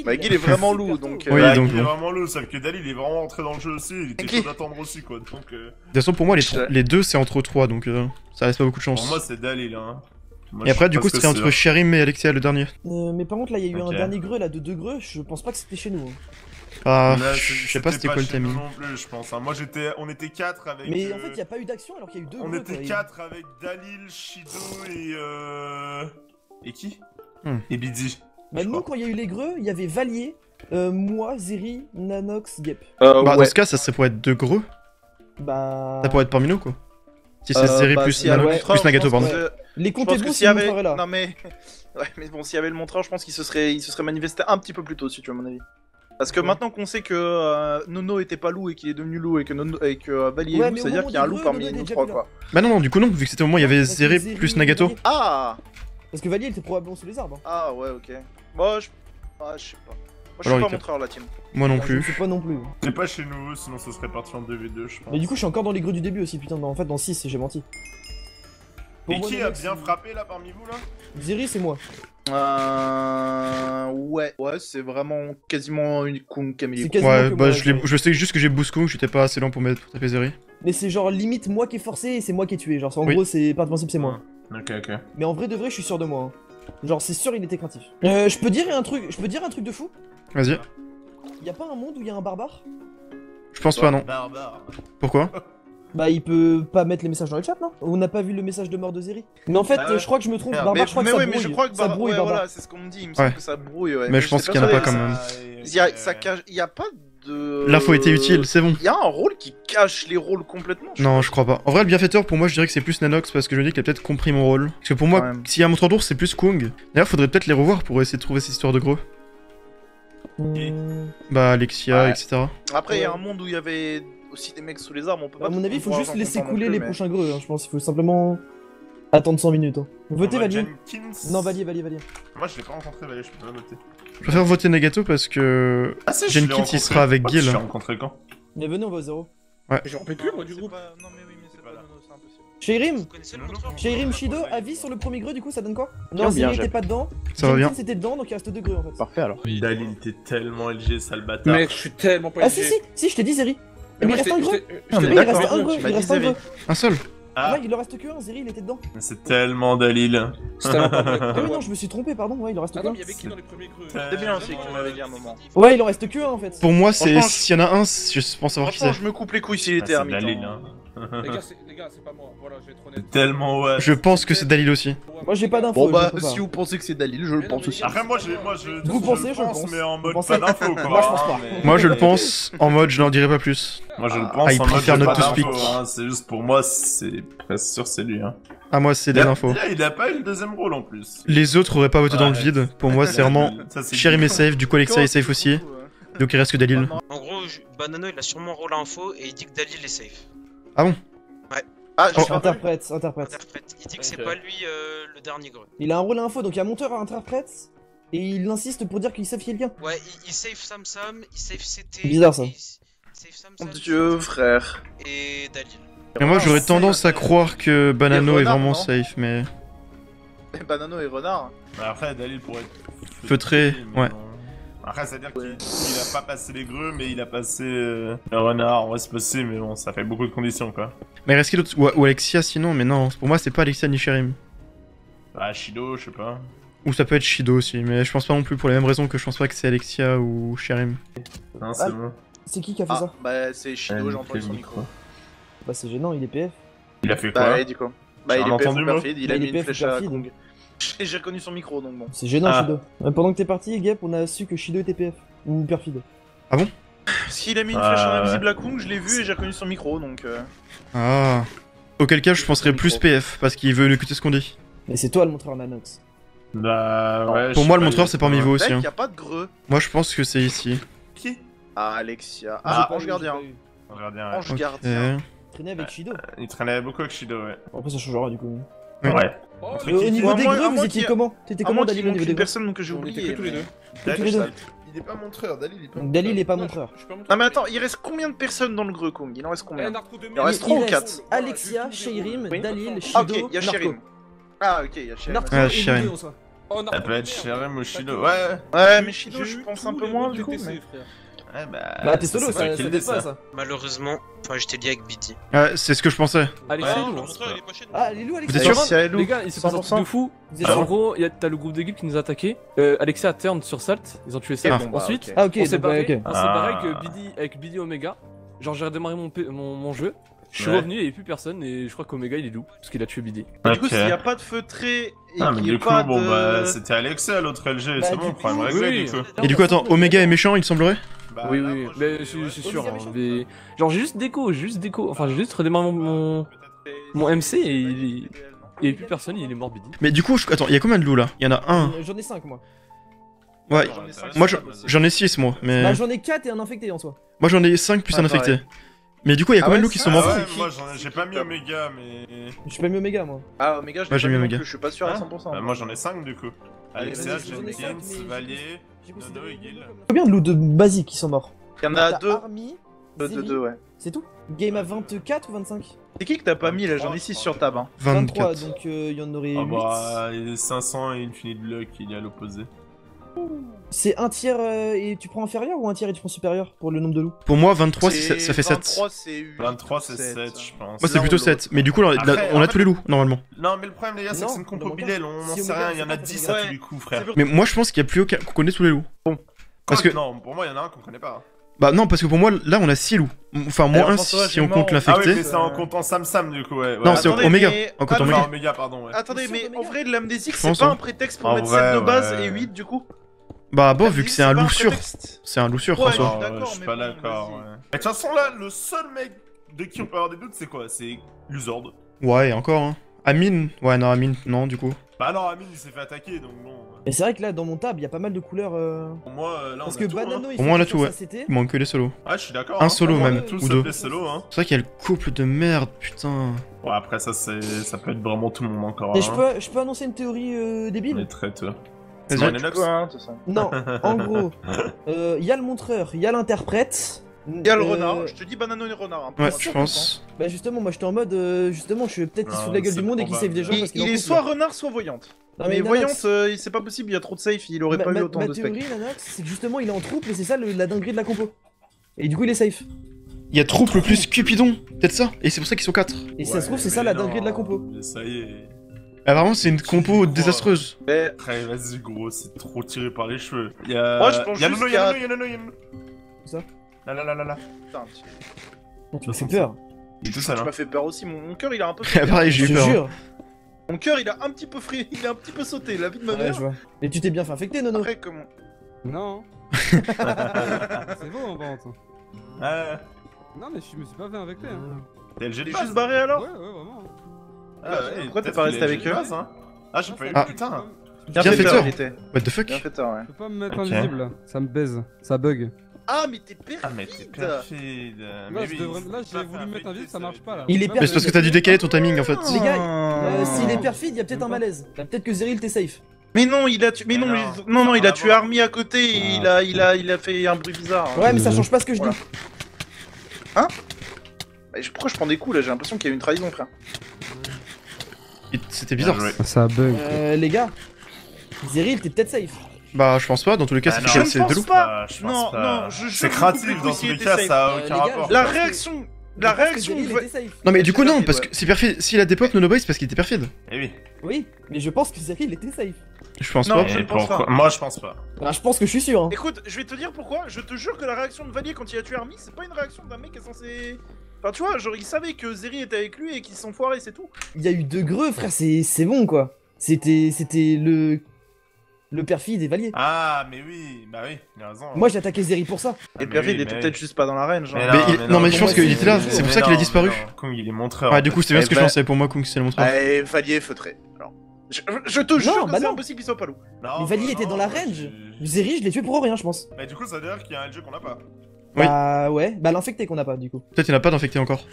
Bah, Guy il est vraiment loup donc. Oui, Bah, donc Gil est bon. vraiment lourd, sauf que Dalil il est vraiment rentré dans le jeu aussi, il était Qui chaud d'attendre aussi, quoi. Donc, De toute façon, pour moi, les deux, c'est entre eux trois, donc ça laisse pas beaucoup de chance. pour moi, c'est Dalil, hein. Moi, Et après, je du suis coup, presque c'était entre sûr. Sherim et Alexia le dernier. Mais par contre, là, il y a eu Ok. un dernier greux là de deux greux. Je pense pas que c'était chez nous. Hein. Ah, Là, je sais pas c'était quoi le chez nous timing. non plus, je pense. Hein. Moi, on était 4 avec. Mais en fait, il y a pas eu d'action alors qu'il y a eu 2 On greux, était quoi. 4 avec Dalil, Shido et. Et qui Hmm. Et Biddy. Bah, nous, quand il y a eu les greux, il y avait Valier, moi, Zeri, Nanox, Gep. Bah, dans ce cas, ça serait pour être 2 greux. Bah. Ça pourrait être parmi nous, quoi. Si c'est Zeri plus Nanox, plus Nagato, pardon. Les comptes Je pense et que bons, s'il c'est y le avait... montreur est là. Non mais... Ouais, mais bon, s'il y avait le montreur, je pense qu'il se serait manifesté un petit peu plus tôt, si tu veux, à mon avis. Parce que maintenant qu'on sait que Nono était pas loup et qu'il est devenu loup et que Vali est Ouais, loup, mais au c'est-à-dire moment qu'il y a un des loup greux, parmi Nono nous était trois, déjà quoi. Bah non, non, du coup non, vu que c'était au moment, il y avait Parce que Zeri Zeri, plus Nagato. Valier- Ah Parce que Valier, il était probablement sous les arbres. Ah ouais, ok. Moi, je sais pas. Moi, je Alors, suis pas il montreur, la team. Moi non Je ne plus. sais pas non plus. C'est pas chez nous, sinon ce serait parti en 2v2, je pense. Mais du coup, je suis encore dans les greux du début aussi, putain. En fait, dans 6, j'ai menti. Et Pour qui moi, a Nanox, bien frappé là parmi vous là Zeri, c'est moi. Ouais, c'est vraiment quasiment une Kung Camille. C'est quasiment Ouais, que bah moi, je sais juste que j'ai Bousco, j'étais pas assez loin pour taper Zeri. Mais c'est genre limite moi qui est forcé et c'est moi qui est tué. Genre, en Oui. gros, c'est par principe, c'est moi. Ok, ok. Mais en vrai de vrai, je suis sûr de moi. Hein. Genre, c'est sûr, il était craintif. Je peux dire un truc de fou. Vas-y. Y a pas un monde où il y a un barbare? Je pense pas, non. Barbare. Pourquoi? Bah, il peut pas mettre les messages dans le chat, non? On n'a pas vu le message de mort de Zeri. Mais en fait, Ah ouais. je crois que je me trompe. Merde. Barbare, je crois que ça brouille. mais je crois que ça brouille, ouais, barbare. voilà, c'est ce qu'on me dit. Il me semble Ouais. que ça brouille, ouais. Mais je pense j'étais qu'il y en a pas persuadé. quand même. Il y a pas de. L'info était utile, c'est bon. Il y a un rôle qui cache les rôles complètement. Non, je crois pas. En vrai, le bienfaiteur, pour moi, je dirais que c'est plus Nanox parce que je me dis qu'il a peut-être compris mon rôle. Parce que pour moi, Quand même. s'il y a un montreur d'ours, c'est plus Kung. D'ailleurs, faudrait peut-être les revoir pour essayer de trouver cette histoire de gros. Bah, Alexia, Ouais. etc. Après, il y a un monde où il y avait aussi des mecs sous les arbres, on peut pas. À mon avis, il faut pouvoir juste en laisser comprendre non couler plus, les mais- prochains greux. Hein. Je pense qu'il faut simplement attendre 100 minutes. Hein. Votez Valier. Jenkins. Non, Valier. Moi je l'ai pas rencontré, Valier, je peux pas noter. Je préfère voter Nagato parce que Ah si, je l'ai Jenkins, rencontré. il sera avec Oh, Gil. Je l'ai rencontré quand Mais venez, on va au 0. J'en peux plus, moi, du C'est groupe. pas- Non, mais oui, mais c'est pas Nono, c'est impossible. Sheirim Vous connaissez le montreur Sheirim Shido, avis sur le premier greu, du coup, ça donne quoi? Non, Bien, Zeri bien, était pas dedans. Ça va bien. Jenkins était dedans, donc il reste 2 greux en fait. Parfait alors. Dalil était tellement LG, sale bâtard. Mec, je suis tellement pas Ah, si, je t'ai dit Zeri. Mais il reste un greu. On est Oui, il d'accord. reste un greu. Tu m'as Il dit reste un Zeri. greu. Un seul. Ah, Ouais, il en reste que un. Zeri, il était dedans. c'est tellement Dalil. C'est tellement pas vrai. Ah oui, non, je me suis trompé, pardon. Ouais, il en reste que Attends, un. mais il y avait qui dans les premiers creux C'est bien aussi que tu m'avais dit à un moment. Ouais, il en reste que un en fait. Pour moi, c'est Franchement, s'il y en a un, je pense savoir qui Franchement, c'est. je me coupe les couilles s'il Ah, était c'est ermite. Dalil, hein. hein. Les gars, c'est pas moi. Voilà, je vais être honnête. Tellement ouais. Je pense que c'est Dalil aussi. Moi, j'ai pas d'infos. Bon bah, je sais pas. si vous pensez que c'est Dalil, je le pense aussi. Après, moi, je Vous pensez, je pense, pense. mais en Vous mode pensez pas d'infos, quoi. Moi, je pense pas. mais- Moi, je le pense en mode je n'en dirai pas plus. Moi, je le Ah, pense il en mode préfère pas not to d'infos, speak. hein. C'est juste pour moi, c'est presque sûr, c'est lui, hein. Ah, moi, c'est des infos. Là, il a pas eu le deuxième rôle en plus. Les autres auraient pas voté dans le Ouais. vide. Pour moi, c'est vraiment Ça, c'est Sheirim est safe, du coup, Alexia est safe aussi. Donc, il reste que Dalil. En gros, Banano il a sûrement un rôle à info et il dit que Dalil est safe. Ah bon? Ah, je Oh. sais pas. Interprète. Interprète. Il dit que c'est Ok. pas lui le dernier greu. Il a un rôle à info, donc il y a monteur à interprète. Et il insiste pour dire qu'il sait quelqu'un. Ouais, il save Sam, il save CT. Bizarre, ça. Il save Sam, Mon Dieu, frère. et Dalil. Mais moi, j'aurais tendance à croire que Banano est Renard, vraiment non safe, mais. Banano et Renard. Bah, après, Dalil pourrait être Feutré, mais ouais. non. Après, c'est-à-dire qu'il a pas passé les greux, mais il a passé le renard. Ouais, c'est possible, mais bon, ça fait beaucoup de conditions, quoi. Mais il reste qui d'autre ou Alexia sinon, mais non, pour moi, c'est pas Alexia ni Sheirim. Bah, Shido, je sais pas. Ou ça peut être Shido aussi, mais je pense pas non plus pour les mêmes raisons que je pense pas que c'est Alexia ou Sheirim. Non, c'est Ah. bon. C'est qui a fait Ah, ça? bah, c'est Shido, j'ai entendu son micro. Bah, c'est gênant, il est PF. Il a fait Bah, quoi il dit quoi? Bah, J'ai il est rien PF entendu, ou moi. perfide, il a Bah, mis il est une PF ou flèche à perfide. Kong. J'ai reconnu son micro, donc bon. C'est gênant, Ah. Shido. Pendant que t'es parti, Gep, on a su que Shido était PF. Ou perfide. S'il a mis une Ah, flèche en ouais. invisible à Kung, je l'ai vu et j'ai reconnu son micro, donc... Ah. Auquel cas, je penserais plus PF, parce qu'il veut écouter ce qu'on dit. Mais c'est toi le montreur Nanox. Bah, ouais. Pour je moi, sais le pas, montreur, c'est parmi vous Mec, aussi. Hein. y a pas de greux. Moi, je pense que c'est ici. Qui Ah, Alexia. Ah, Ah, Ange Gardien. Gardien, ouais. Ange Ok. Gardien. Traîner avec Shido. Il traînait beaucoup avec Shido, ouais. Après, ça changera du coup. Ouais. Ouais. Oh, Entre mais Au qui- niveau à des moins- greux, à vous moins étiez qu'il y a- comment? T'étais À comment, moins Dalil, qu'il au manque niveau des une greux? personne que j'ai On était oublié. que tous les deux. Que tous les deux. Il est pas montreur, Dalil, il est pas Donc Dalil est pas Non, montreur. je suis pas montreur. Non mais attends, il reste combien de personnes dans le greux, Kung? Il en reste Eh, combien? Narco 2000. Il en reste trois ou quatre. Alexia, Sheirim, Oui. Dalil, Ah ok, Shido, il y a Narco. Sherim. Ah ok, il y a Sherim. Narco Ah, et Sheirim. Shido en soi. Oh, Narco, Ça peut être merde. Sheirim ou Shido, D'accord. ouais. Ouais, mais J'ai Shido, je eu pense tous un peu les moins rôles du coup. TTC, Mais... frère. Ouais, Bah, t'es solo, c'est ça toi qui le t'aide dis, pas ça. Malheureusement, enfin, j'étais lié avec BD. C'est ce que je pensais. Alexia, Ouais, il est non, lourd. c'est pas- Ah, les loups, Vous êtes Alexia. sûr Les gars, il s'est passé un truc de fou. Vous êtes Ah En sûr gros, t'as le groupe de guildes qui nous a attaqué. Alexia turn sur Salt, ils ont tué Salt. Ah. Bon, bah, Ensuite, ok. Ah, ok, on s'est donc, barré, ouais, ok. on s'est barré Ah. avec BD Omega. Genre, j'ai redémarré mon jeu. Je suis Ouais. revenu et il n'y avait plus personne. Et je crois qu'Omega il est loup parce qu'il a tué BD. Du coup, Ok. s'il n'y a pas de feutré et Ah, mais qu'il n'y du ait coup, pas bon, de... bah, c'était Alexia l'autre LG, Bah, c'est du bon, coup, problème oui, réglé, oui. du coup. Et du coup, attends, Omega est méchant, il semblerait? Bah, Oui, là, oui, moi, je mais vais- c'est ouais, sûr. Omega Hein, méchant mais... Genre, j'ai juste déco. Enfin, j'ai juste redémarré mon MC et il n'y avait plus personne. Il est mort BD. Mais du coup, attends, il y a combien de loups là? Il y en a un. J'en ai 5 moi. Ouais, J'en ai cinq. moi j'en ai 6 moi, mais. Bah, j'en ai 4 et un infecté en soi. Moi j'en ai 5 plus Ouais, un infecté. pareil. Mais du coup, il y a Ah combien de ouais, loups qui ça, sont Ah morts? ouais, C'est moi qui j'ai pas mis Omega, mais. Je suis pas mis Omega moi. Ah, Omega, je Ouais, l'ai j'ai pas mis mis non Omega. plus, je suis pas sûr à Hein 100%. Bah, moi j'en ai 5 du coup. Alexia, vas-y, j'en ai cinq, Jenkins, mais Valier, J'ai Nodo considéré et Gil. Combien de loups de basiques qui sont morts? Il y en a T'as 2. Army, Zeri, ouais. c'est tout? Game à 24 ou 25? C'est qui que t'as pas mis là? J'en ai 6 sur tab. Hein. 23, 24. donc il y en aurait Ah 8. bah, il y a 500 et Infinite Luck, il est à l'opposé. C'est un tiers et tu prends inférieur ou un tiers et tu prends supérieur pour le nombre de loups? Pour moi, 23 ça fait 7. 23, c'est 8. 23 c'est 7, je pense. Moi c'est plutôt 7. Mais du coup, là, Après, on en a fait- tous les loups normalement. Non, mais le problème, les gars, c'est que Non, c'est une compo demande pas. Bilal, on n'en Si sait Omega, rien, il y en a c'est pas 10 très à bien. tous les coups, frère. Mais moi je pense qu'il y a plus aucun qu'on connaît tous les loups. Parce que. Non, pour moi, il y en a un qu'on connaît pas. Bah non, parce que pour moi, là on a 6 loups. Enfin, moins Alors, 1 François, si on j'ai compte mort. Ah oui, l'infecté. mais c'est en comptant Sam du coup, ouais. Non, c'est Attendez, Omega. mais- En comptant Attends, Omega. Enfin, Omega, pardon, ouais. Attendez, mais en vrai, l'amnésique, Je c'est pense, pas hein. un prétexte pour En mettre vrai, 7 de base ouais. et 8 du coup? Bah bon, vu que L'amnésique, c'est un pas loup sûr. prétexte. C'est un loup sûr, Ouais, François. Non, d'accord, je suis mais pas bon, d'accord, vas-y. ouais. Mais de toute façon, là, le seul mec de qui on peut avoir des doutes, c'est quoi? C'est Luzord. Ouais, encore, hein. Amine? Ouais, non, Amine, non, du coup. Bah non, Amine, il s'est fait attaquer, donc bon. Et c'est vrai que là dans mon tab il y a pas mal de couleurs. Pour moi, là, Parce on que a tout, Banano hein. il Au moins, on a fait tout, sur ouais. sa CT. Il manque que les solos. Ouais, je suis d'accord. Un hein. solo Pour moi, même, tout ou seul deux. des solos, hein. C'est vrai qu'il y a le couple de merde, putain. Ouais, après, ça peut être vraiment tout le monde encore. Et hein. je peux annoncer une théorie On débile? est très tôt. Vas-y. C'est Enox. Hein, tout ça. Non, en gros, il y a le montreur, il y a l'interprète. Il y a le renard, je te dis Banano et renard. Hein, pour Ouais, moi, je c'est pense. Bah justement, moi j'étais en mode, justement, je peut-être qu'il se fout de la Non, gueule du c'est monde et qu'il save des gens important. parce qu'il en Il est coupe, soit là. renard, soit voyante. Non, Mais Nanox, voyante, c'est pas possible, il y a trop de safe, il aurait pas eu autant ma de specs. théorie, Nanox, c'est que justement il est en troupe et c'est ça la dinguerie de la compo. Et du coup il est safe. Il y a trouble plus Cupidon, peut-être ça. Et c'est pour ça qu'ils sont 4. Et si ça se trouve, c'est ça la dinguerie de la compo. Mais ça y est. Apparemment, c'est une compo crois. désastreuse. Mais Après, vas-y, gros, c'est trop tiré par les cheveux. Il y a. Moi, je pense Il y a juste Nono, il y a Nono, il y a Nono, il y a Nono. Où ça? Là. putain, Non, tu m'as fait peur. Il est tout seul, tu hein. m'as fait peur aussi, mon cœur il a un peu Pareil, j'ai Je eu te peur. jure. Mon cœur il a un petit peu il a un petit peu sauté, la vie de ma Ouais, mère. je vois. Mais tu t'es bien fait infecter, Nono. Après comment? Non. C'est beau en vente. Ah, Non, mais je me suis pas fait infecter. Hein. t'es LG de T'es base. juste barré alors? Ouais, vraiment. Ah, ouais, Pourquoi t'es peut-être pas qu'il resté est avec LG de eux? base, hein. Ah, j'ai pas eu. Ah. Putain. Bienfaiteur. il était. What the fuck? Bienfaiteur, ouais. Je peux pas me mettre Ok. invisible là. Ça me baise. Ça bug. Ah, mais t'es perfide! Ah, mais t'es perfide. Là, j'ai voulu me mettre invisible, ça marche pas là. Il est Mais c'est parce que t'as dû décaler ton timing en fait. Les gars, s'il est perfide, il y a peut-être un malaise. Peut-être que Zeril t'es safe. Mais non, il a tué. Mais non, Mais non, il a Ah, tué bon. Army à côté et il a fait un bruit bizarre. Ouais, mais ça change pas ce que je Voilà. dis. Bah, pourquoi je prends des coups là? J'ai l'impression qu'il y a eu une trahison, frère. C'était bizarre. Bien joué. Ça bug. Les gars, Zeril t'es peut-être safe. Bah, je pense pas. Dans tous les cas, Ah, c'est non. quel Je c'est ne de pense loup. pas. Je pense Non, pas. non, je C'est coupe créatif, les dans couilles tous qui les étaient cas, safe. ça a Les aucun gars, rapport. La pense que- réaction. Je La pense que réaction. Zeril que- était safe. Non, mais du coup, non, perfide, parce ouais. que c'est perfide. S'il a des pop Nonoboy, c'est parce qu'il était perfide. Eh oui. Oui, mais je pense que Zeril était safe. Je pense Non, pas. je Et ne pense pourquoi pas. Moi, je pense pas. Bah, je pense que je suis sûr. Hein. Écoute, je vais te dire pourquoi. Je te jure que la réaction de Valier quand il a tué Army, c'est pas une réaction d'un mec qui est censé. Enfin, tu vois, genre il savait que Zeri était avec lui et qu'ils se sont foirés, c'est tout. Il y a eu deux greux, frère, c'est bon quoi. C'était le perfide et Valier. Ah, mais oui, bah oui, il a raison. Moi j'ai attaqué Zeri pour ça. Ah, Et mais Perfide oui, était mais peut-être juste pas dans la range. Genre. Non, mais je pense qu'il était là, c'est pour ça qu'il a disparu. Kung, il est montreur. Ouais, du coup, c'était bien ce que je bah- pensais. Pour moi, Kung, c'est le montreur. Allez, Valier feutré. Alors, je te jure que bah c'est non. impossible qu'il soit pas loup. Mais Valier était dans la range. Zeri, je l'ai tué pour rien, je pense. Bah, du coup, ça veut dire qu'il y a un jeu qu'on a pas. Oui. Bah ouais, bah l'infecté qu'on a pas du coup. Peut-être il n'y en a pas d'infecté encore.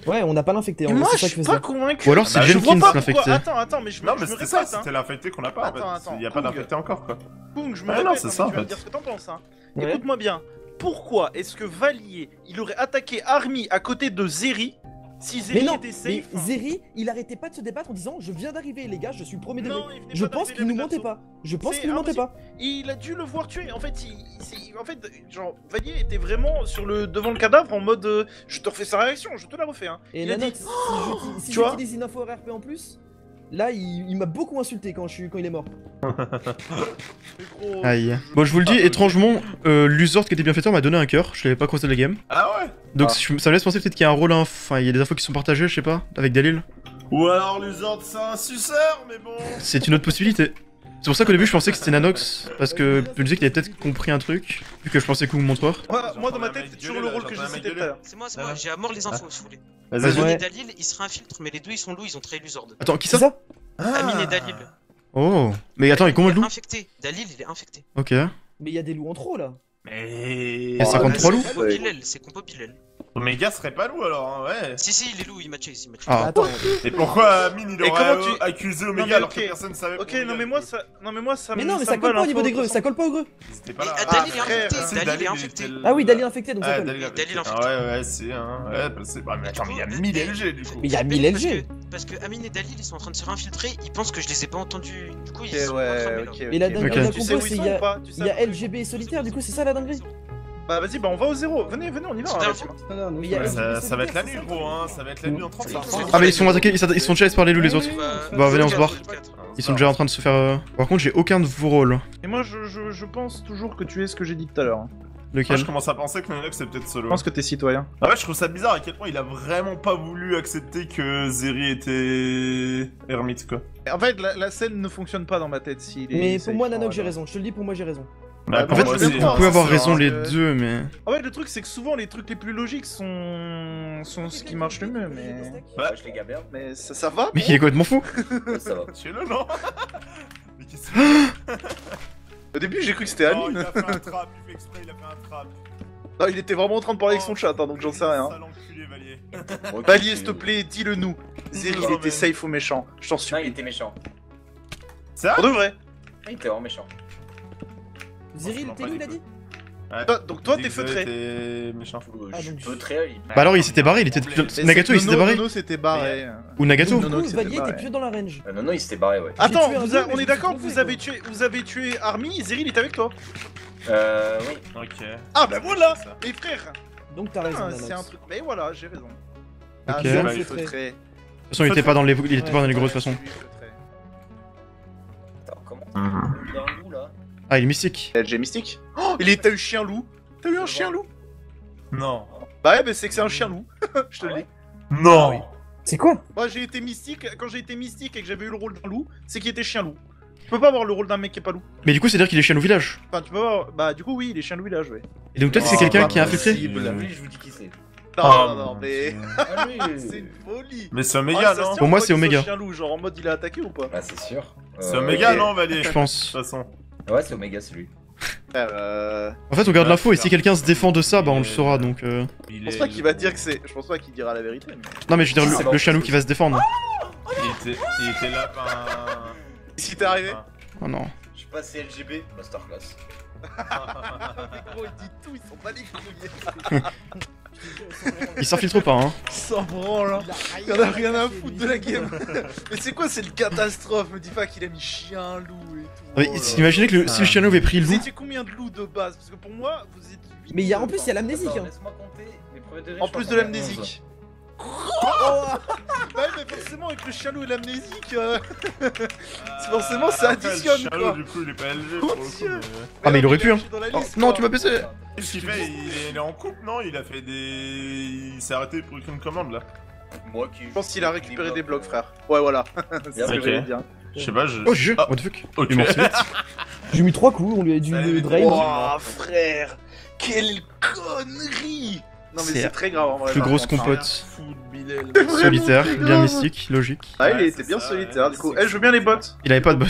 Ouais, on n'a pas l'infecté. Et en moi, gros, je c'est ça suis qui pas fait ça. convaincu. Ou alors c'est Bah, je vois Jenkins pas l'infecté. pourquoi- Attends, mais je Non, me mais répète, c'était ça, hein. c'était l'infecté qu'on a pas en fait. Attends, Il y a pas Kung. d'infecté encore quoi. Kung, je me Ouais, répète, non, c'est hein, ça, mais en tu vas me fait. dire ce que t'en penses. Hein. Ouais. Écoute-moi bien. Pourquoi est-ce que Valier, il aurait attaqué Army à côté de Zeri Si Zeri Mais non, était mais safe. Zeri, il arrarrêtait pas de se débattre en disant je viens d'arriver les gars, je suis le premier degré. Non, il venait Je pas pense d'arriver qu'il nous avec mentait l'assaut. pas. Je pense C'est qu'il nous mentait pas. Il a dû le voir tuer. En fait, genre, Valier était vraiment devant le cadavre en mode je te refais sa réaction, je te la refais. Hein. Et il a Nanox, dit si tu vois j'utilise une info RP en plus, là il m'a beaucoup insulté quand il est mort. Aïe. Bon, je vous le dis, étrangement, l'Uzord qui était bienfaiteur m'a donné un cœur. Je l'avais pas croisé de la game. Ah ouais. Donc ça me laisse penser peut-être qu'il y a un rôle, enfin, il y a des infos qui sont partagées, je sais pas, avec Dalil. Ou alors l'Uzord c'est un suceur, mais bon. C'est une autre possibilité. C'est pour ça qu'au début je pensais que c'était Nanox, parce que je me disais qu'il avait peut-être compris un truc, vu que je pensais coup montreur. Moi dans ma tête, c'est toujours le rôle que j'ai cité tout à l'heure. C'est moi, j'ai à mort les infos si vous voulez. Vas-y. Amine et Dalil, il sera un filtre, mais les deux ils sont loups, ils ont trahi l'Uzord. Attends, qui ça? Amine et Dalil. Oh, mais attends, il y a combien de loups? Infecté. Dalil, il est infecté. Ok. Mais il y a des loups en trop là. Mais. Il y a 53 loups? C'est compo Pilel. Omega serait pas loup alors, hein, ouais. Si, il est loup, il m'a chase, Ah. Attends. Et pourquoi Amine il Et aurait comment tu- accusé Non, Omega mais alors ok. que personne savait Ok, pour non mais moi ça, Mais non, mais ça me colle va pas au niveau des l'info. greux, ça colle pas aux greux. C'était pas là. Dalil est frère, infecté, si, Dalil est Dalil, infecté. il était- Ah oui, Dalil infecté donc ça Ah, colle. Dalil Dalil infecté. Ah ouais, c'est hein. Ouais, bah c'est. Mais attends, mais il y a 1000 LG du coup. Mais il y a 1000 LG. Parce que Amine et Dalil ils sont en train de se réinfiltrer, ils pensent que je les ai pas entendus. Du coup, ils Ok, sont ouais, pas cramés, là. ok. Et la Ok. dinguerie de la Tu sais compo, où c'est ils il sont y ou pas? Tu sais a à peu près LGB et solitaire, du coup c'est ça la dinguerie. Bah vas-y, bah on va au zéro. Venez, on y va. Ils sont hein, derrière Fatima. Mais il y a LGB et Ça va être la solitaire, nuit, c'est ça, gros, hein. Ça va être la nuit en 30 Ah, mais ils sont attaqués, ils sont chase par les loups les autres. Bah, venez, on se barre. Ils sont déjà en train de se faire. Par contre, j'ai aucun de vos rôles. Et moi je pense toujours que tu es ce que j'ai dit tout à l'heure. Moi, Lequel? je commence à penser que Nanox c'est peut-être Je solo. pense que t'es citoyen. Ah ouais, je trouve ça bizarre à quel point il a vraiment pas voulu accepter que Zeri était ermite quoi. En fait, la scène ne fonctionne pas dans ma tête s'il est. Mais pour safe, moi en Nanox vrai. j'ai raison, je te le dis pour moi j'ai raison. Bah, En pour En fait, moi, je veux c'est- bien vous pouvez avoir c'est raison vrai les que- deux, mais. En fait, le truc c'est que souvent les trucs les plus logiques sont ce qui marche le mieux, mais. Ouais. Je les gaberne. Mais ça va. Mais il est complètement fou! Ça va. Tuez-le, non? Mais qu'est-ce que Au début, j'ai cru que c'était Oh, Amine. il a fait un trap, il fait exprès, il a fait un trap. Non, il était vraiment en train de parler avec son chat, hein, donc j'en sais rien. Sale enculé, Valier. Valier, s'il te plaît, dis-le nous. Zeri, il Non, était mais- safe ou méchant. Je t'en Non, il supplie. était méchant. Ça? Pour de vrai. Il était vraiment méchant. Zeri, t'es où il a dit? Donc toi, t'es feutré. T'es méchant. Ah, Je donc- peux très. Bah alors, il s'était barré, il était. Nagato, il s'était barré? Nono s'était barré. Ou Nagato? Donc, Non, du non, coup, c'était Valier barré. était plus dans la range. Non, non, il s'était barré, ouais. Attends, tué un vous deux, a- mais on je est me d'accord, suis vous trompé, avez tué Army, Zeri, il est avec toi. Oui. Ok. Ah bah voilà, C'est ça. mes frères. Donc t'as raison Ah, Nanox. c'est un truc. Mais voilà, j'ai raison. Ok. Ah, bien Bah, le il faut feutré. De toute façon, il était pas dans les grosses façons. Attends, comment Mhm. dans le loup là? Ah, il est mystique. LG Mystique. Oh, t'as eu chien loup. T'as eu un chien loup. Non. Bah ouais, mais c'est que c'est un chien loup. Je te le dis. Non. C'est quoi? Moi j'ai été mystique, quand j'ai été mystique et que j'avais eu le rôle d'un loup, c'est qu'il était chien loup. Tu peux pas avoir le rôle d'un mec qui est pas loup. Mais du coup, c'est-à-dire qu'il est chien au village. Enfin, tu peux pas avoir... Bah du coup oui, il est chien loup village, ouais. Et donc, peut-être que c'est Oh, quelqu'un bah, qui a bah, infiltré? si. Lui, je vous dis qui c'est. Non, Oh, non, non, mon mais... Dieu. Ah oui. c'est une folie. Mais c'est Ah, Omega, ça se non? tient, Pour moi, on c'est voit qu'il Omega. soit chien loup, genre en mode il a attaqué ou pas? Bah, c'est sûr. C'est Omega, ok. non, Valier? Je De pense. toute façon. Ouais, c'est Omega, c'est lui. En fait, on garde Ouais, l'info et si super. quelqu'un se défend de ça, bah on le Il est- saura donc. Je pense pas qu'il va dire que c'est... Je pense pas qu'il dira la vérité, mais... Non, mais je veux dire, C'est le bon. chien loup qui va se défendre. Il était là par un. Si t'es arrivé. Oh non. Je suis passé LGB, Masterclass. Mais gros, il dit tout, ils sont pas les couilles. Il s'infiltre pas, hein. Sans branle, hein. Il en a rien à foutre de la game. Mais c'est quoi cette catastrophe? Me dis pas qu'il a mis chien, loup et tout. Mais Oh là imaginez que si le chien loup avait pris le Vous loup. étiez combien de loups de base? Parce que pour moi, vous êtes 8. Mais il y a, en plus, il y a l'amnésique. Attends, Hein. laisse-moi compter. Les premiers degrés, En je plus pense de qu'on est l'amnésique. Bah ouais, mais forcément, avec le chien loup et l'amnésique, c'est forcément ça Après, additionne le quoi. Chalot, du coup, il est pas élevé pour le coup. Dieu. Ah, mais il aurait pu, hein. Dans la Oh, liste, non, quoi. tu m'as baissé. Qu'est-ce qu'il fait? Il est en couple, non? Il a fait des. Il s'est arrêté pour une commande là. Moi qui. Je pense qu'il a récupéré des blocs, frère. Ouais, voilà. C'est ce que Ok. j'allais dire. Je sais pas, je. Oh, GG, Ah, what the fuck. ok. Il est mort si vite. J'ai mis 3 coups, on lui a dû Ça allait le vite. drain. Oh, frère. Quelle connerie. Non, mais C'est c'est très grave en vrai. Plus par grosse contre, hein. compote. Fou de Bilal. Solitaire, très bien grave. mystique, logique. Ah, il Ouais, était c'est bien ça, solitaire ouais, du coup. c'est Eh, je veux bien les bots. Il avait pas de bot.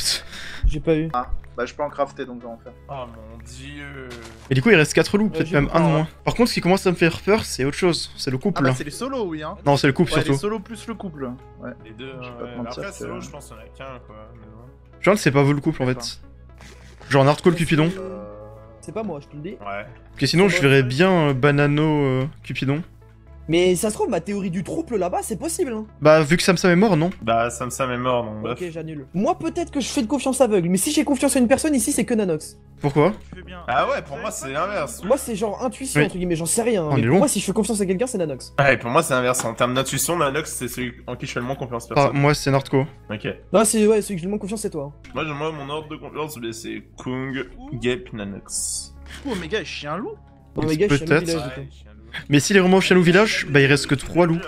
J'ai pas eu. Ah, bah je peux en crafter donc je vais en faire. Oh mon dieu. Et du coup, il reste 4 loups, peut-être j'ai même vu un de pas, moins. Par contre, ce qui commence à me faire peur, c'est autre chose. C'est le Ah, couple. bah c'est les solos, oui, hein. Non, c'est le couple Ouais, les surtout. solos plus le couple. Ouais. Les deux, Je vais pas te ouais. mentir Après, que- solo, je pense qu'il y en a qu'un quoi. Mais bon. Genre, c'est pas vous le couple en fait. Genre un hardcore Cupidon. C'est pas moi, je te le dis. Ouais. Ok, sinon, je verrais bien Banano Cupidon. Mais ça se trouve, ma théorie du trouble là-bas, c'est possible, hein. Bah, vu que Samsam est mort, non? Bah, Sam est mort, donc bref. Ok, j'annule. Moi, peut-être que je fais de confiance aveugle, mais si j'ai confiance en une personne ici, c'est que Nanox. Pourquoi? Ah ouais, pour moi, c'est l'inverse. Moi, c'est genre intuition, Oui. entre guillemets, j'en sais rien. On Mais est pour long. moi, si je fais confiance à quelqu'un, c'est Nanox. Ouais, pour moi, c'est l'inverse. En termes d'intuition, Nanox, c'est celui en qui je fais le moins confiance, Ah, personne. moi, c'est Nardco. Ok. Non, c'est ouais, celui que j'ai le moins confiance, c'est toi. Moi, mon ordre de confiance, c'est Kung, Gap, Nanox. Oh, Omega est chien loup. Omega, je suis à Peut-être. village, du coup. Mais s'il est vraiment chez nous village, bah il reste que 3 loups.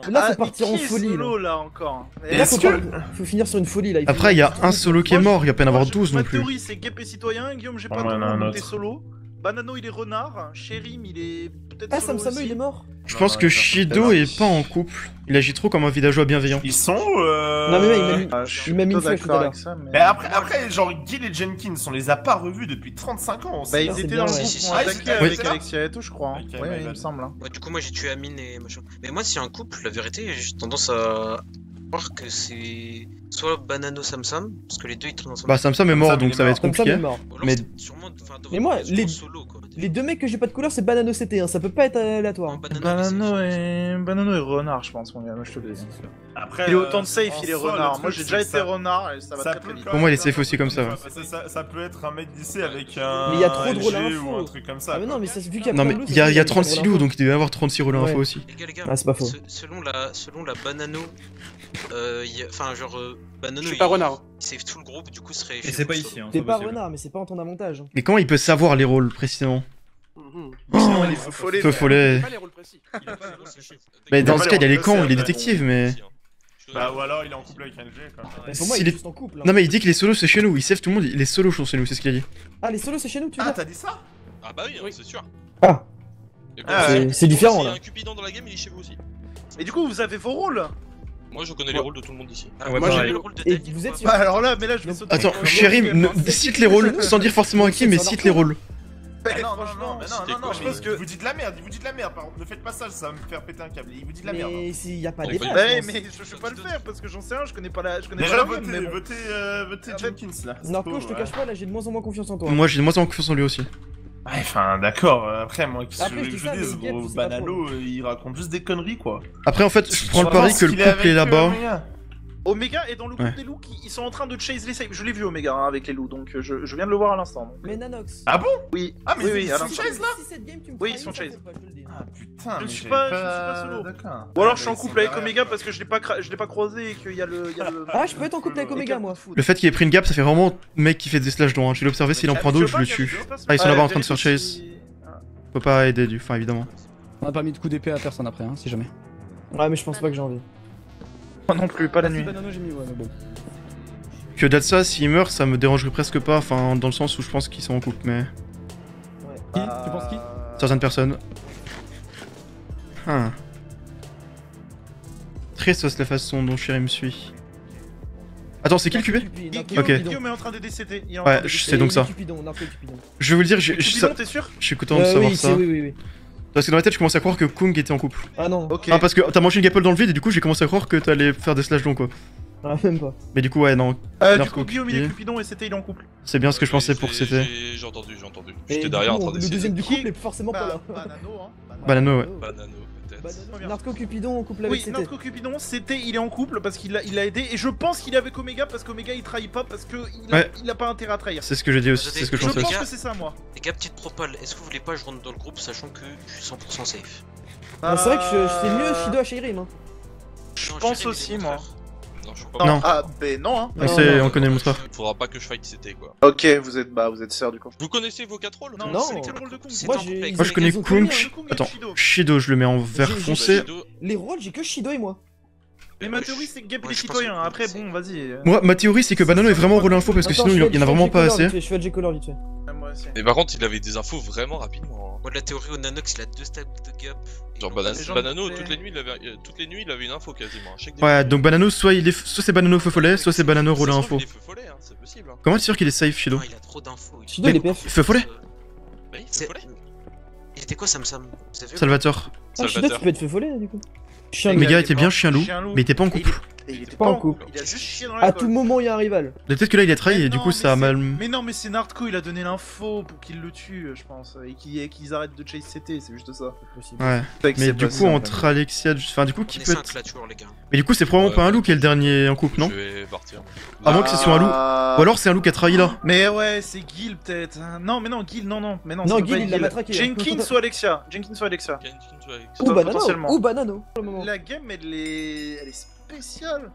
Là, faut Ah, partir en qui est folie, solo, là. là encore. Et là, faut finir sur une folie, là. Il faut Après, il y a finir- un solo qui est mort, il y a pas y en avoir 12 non Ma plus. théorie, c'est Gap et citoyen. Guillaume, j'ai pas Ouais, de non, nom, un donc autre. t'es solo. Banano, il est renard. Sherim, il est peut-être Ah, solo Samsame, aussi. il est mort. Je pense que Shido est pas en couple. Il agit trop comme un villageois bienveillant. Ils sont Non, mais ouais, il m'a mis- Ah, je suis il m'a mis une plutôt flèche tout à d'accord l'heure. avec ça, mais... Mais après, genre, Gil et Jenkins, on les a pas revus depuis 35 ans. Bah, ils c'est étaient bien, dans le ouais. groupe Si, si, qu'on a si. attaqué Ouais, avec c'est là. Alexia et tout, je crois. Hein. Ok, Ouais, my il me bad. semble. Hein. Ouais, du coup, moi j'ai tué Amine et machin. Mais moi, si un couple, la vérité, j'ai tendance à croire que c'est soit Banano Samsam, parce que les deux ils traînent ensemble. Bah Samsam est mort Samsam, donc il est ça va mort. être Samsame est compliqué. mort. Ou alors, mais- c'est sûrement, enfin, Mais moi, ils sont les- solo, quoi. Les deux mecs que j'ai pas de couleur, c'est Banano CT, hein. Ça peut pas être aléatoire. Non, hein. Banano et renard, je pense, mon gars. Moi, je te le dis. Après, Il est autant de safe, en il est soi, le renard. truc, Moi, j'ai c'est déjà que été ça- renard et ça va ça très peut très vite. quand Pour moi, il est même safe aussi comme ça. Ça peut être un mec d'ici avec un. Mais il y a trop de LG relais ou info. un truc comme ça. Ah, mais non, mais ça, vu qu'il y a Non plein mais de loups, il y a ça, 36 plein loups d'infos. donc il devait y avoir 36 relais Ouais. info aussi. Les gars, Ah, c'est pas faux. Selon la Banano, enfin, genre, Banano, Je suis pas renard. il save tout le groupe, du coup, serait. Et c'est pas ici, hein. T'es c'est pas possible. renard, mais c'est pas en ton avantage. hein. Mais comment il peut savoir les rôles précisément? Sinon, il est feu follet. Feu follet. Pas les rôles précis. Mais dans pas ce les cas il y a les rôles camps, il est précis, détective mais... Bah, ou alors il est en couple avec LG, quoi. Mais pour moi, S'il il est est- juste en couple. hein. Non mais il dit qu'il est solo c'est chez nous, il save tout le monde, il est solo chez nous, c'est ce qu'il a dit. Ah, les solos, c'est chez nous, tu veux Ah, dire t'as dit ça? Ah bah oui, c'est sûr. Ah, Et Ah, c'est- si- c'est différent, s'il y a là. un Cupidon dans la game, il est chez vous aussi. Et du coup, vous avez vos rôles. Moi je connais les rôles de tout le monde ici. Ah, Ouais, moi j'ai pareil. le rôle de Et Daniel. vous êtes ou sur- pas Bah, alors là, mais là, je vais sauter. Attends, sur le Chérim, rôle, cite les rôles sans dire forcément à qui mais cite les rôles. Mais Ah, non, franchement, mais c'était quoi, mais je pense que- il vous dit de la merde, il vous dit de la merde, par contre, ne faites pas ça, ça va me faire péter un câble, il vous dit de la merde. Mais s'il y a pas Ouais, débat. Ouais, je pense. mais je vais pas le faire parce que j'en sais rien, je connais pas la game, Déjà, mais votez, bon. votez Jenkins là. Narco, je te cache pas, là, j'ai de moins en moins confiance en toi. Moi j'ai de moins en moins confiance en lui aussi. Ouais, enfin, d'accord, après, moi, qu'est-ce Après, que je dis je ça, dis, mais ce Gap, gros c'est pas banalo, il raconte juste des conneries, quoi. Après en fait je prends le Je pari pense que le qu'il est couple avec, est là-bas. Omega. Omega est dans le groupe Ouais. des loups qui ils sont en train de chase les saves. Je l'ai vu Omega hein, avec les loups, donc je viens de le voir à l'instant. donc. Mais Nanox. Ah bon? Oui, Ah, mais oui, ils à sont l'instant. chase là? Si cette game, tu me Oui, trahis, ils sont ça chase. fait pas, je le dis. Ah putain, Je mais suis j'avais pas- je suis pas solo. D'accord. Ou alors je suis en Bah, couple avec c'est Omega pas parce que je l'ai pas croisé et qu'il y a le. Ah, je peux être en couple avec Omega, moi. Le fait qu'il ait pris une gap ça fait vraiment mec qui fait des slash dons. Hein. Je vais l'observer s'il en prend d'autres je le tue. Ah ils sont là-bas en train de se faire chase. Faut pas aider du, enfin évidemment. On a pas mis de coup d'épée à personne après, hein, si jamais. Ouais, mais je pense pas que j'ai envie. Moi non plus, pas la Ah, si, nuit. Banano, j'ai mis, ouais, mais bon. Que au-delà de ça, s'il meurt, ça me dérangerait presque pas, enfin dans le sens où je pense qu'ils sont en couple, mais... Qui? Tu penses qui? Certaines personnes. Ah. Très sauce la façon dont Chéri me suit. Attends, c'est qui le QB? Ok. Guillaume est en train de décéder. Il est en Ouais, train de je décéder. sais donc ça. Cupidon, Narco Cupidon. Je vais vous le dire, je Cupidon, t'es sûr? je suis content de savoir oui, ça. oui, oui, oui. Parce que dans ma tête, je commençais à croire que Kung était en couple. Ah non. Ok. Ah, parce que t'as mangé une gapole dans le vide et du coup, j'ai commencé à croire que t'allais faire des slash dons quoi. Ah, même pas. Mais du coup, ouais, non. Du Narco coup, Guillaume il est Cupidon. Cupidon et c'était il est en couple. C'est bien ce que je pensais pour c'était. J'ai entendu, j'ai entendu. Et J'étais du derrière en coup, train le d'essayer. deuxième du Qui couple est forcément pas là. Banano, hein. Banano, ouais. Banano, peut-être. Banano. Narco Cupidon en couple avec Oui, CT. Narco Cupidon, c'était il est en couple parce qu'il l'a aidé et je pense qu'il est avec Omega parce qu'Omega il trahit pas parce que Ouais. il a pas intérêt à trahir. C'est ce que j'ai dit aussi, c'est ce que je Je pensais pense aussi. que c'est ça moi. Les gars, petite propale, est-ce que vous voulez pas je rentre dans le groupe sachant que je suis 100% safe? Ah, c'est vrai que c'est mieux Shido à Shairim. Hein. Je Non, pense Chéri, aussi mais moi. Non, je suis pas. Non. Ah ben non hein. On sait, on connaît mon frère. Faudra pas que je fight CT quoi. Ok, vous êtes sœurs du coup. Vous connaissez vos 4 rôles? Non. c'est quel rôle de Kung? C'est Moi, en j'ai- couple avec Moi je connais Ils ont connu, Kung. hein, Kung et Attends, Shido. Shido, je le mets en vert J'ai- foncé. Les rôles, j'ai que Shido et moi. Mais ma théorie c'est Gap Ouais, les je pense citoyens. que Après c'est- bon, vas-y. Moi, ma théorie, c'est que Banano est vraiment relais info parce que Attends, sinon je il fais- y en a je fais vraiment J pas Color assez. vite fait, Je fais J Color vite fait. Moi aussi. Mais par contre, il avait des infos vraiment rapidement. Moi, de la théorie au Nanox, il a 2 stacks de gap. et Genre donc, Banano, mais- toutes les nuits, il avait une info quasiment. Chaque Ouais, donc Banano, soit c'est Banano feu follet, soit c'est Banano relais info. Il est feu follet, hein, c'est possible. Hein. Comment tu es sûr qu'il est safe, Shido? Non, il a trop d'infos. Shido, il est PF. Feu follet? Bah, il est feu C'est- follet. Il était quoi, Samsam? Vous avez vu? Salvatore. Ah, Shido, tu peux être fait voler du coup. Chien Omega il est était bien mort. chien loup, Chien loup. mais il était pas en Et il couple. Et il était pas en couple. Il a juste chié dans À l'alcool. tout moment, il y a un rival. Peut-être que là il a trahi et du Non, coup mais ça a c'est- mal. Mais non, mais c'est Nardco, il a donné l'info pour qu'il le tue, je pense. Et qu'ils arrêtent de chase CT, c'est juste ça. Ouais. C'est vrai que Mais c'est du pas coup ça, entre Alexia, enfin du coup qui On est peut 5 être. là, toujours, les gars. Mais du coup c'est probablement pas un loup qui est le dernier en couple, non? Je vais partir. À moins que ce soit un loup. Ou alors c'est un loup qui a trahi là. Mais ouais, c'est Gil peut-être. Non, mais non, Gil, non. Mais non, Non, ça peut Gil, pas il être l'a Gil. matraqué, hein. Jenkins ou Alexia. Jenkins ou Alexia. Ou Banano. Potentiellement. Ou Banano. pour le moment. La game, elle est spéciale.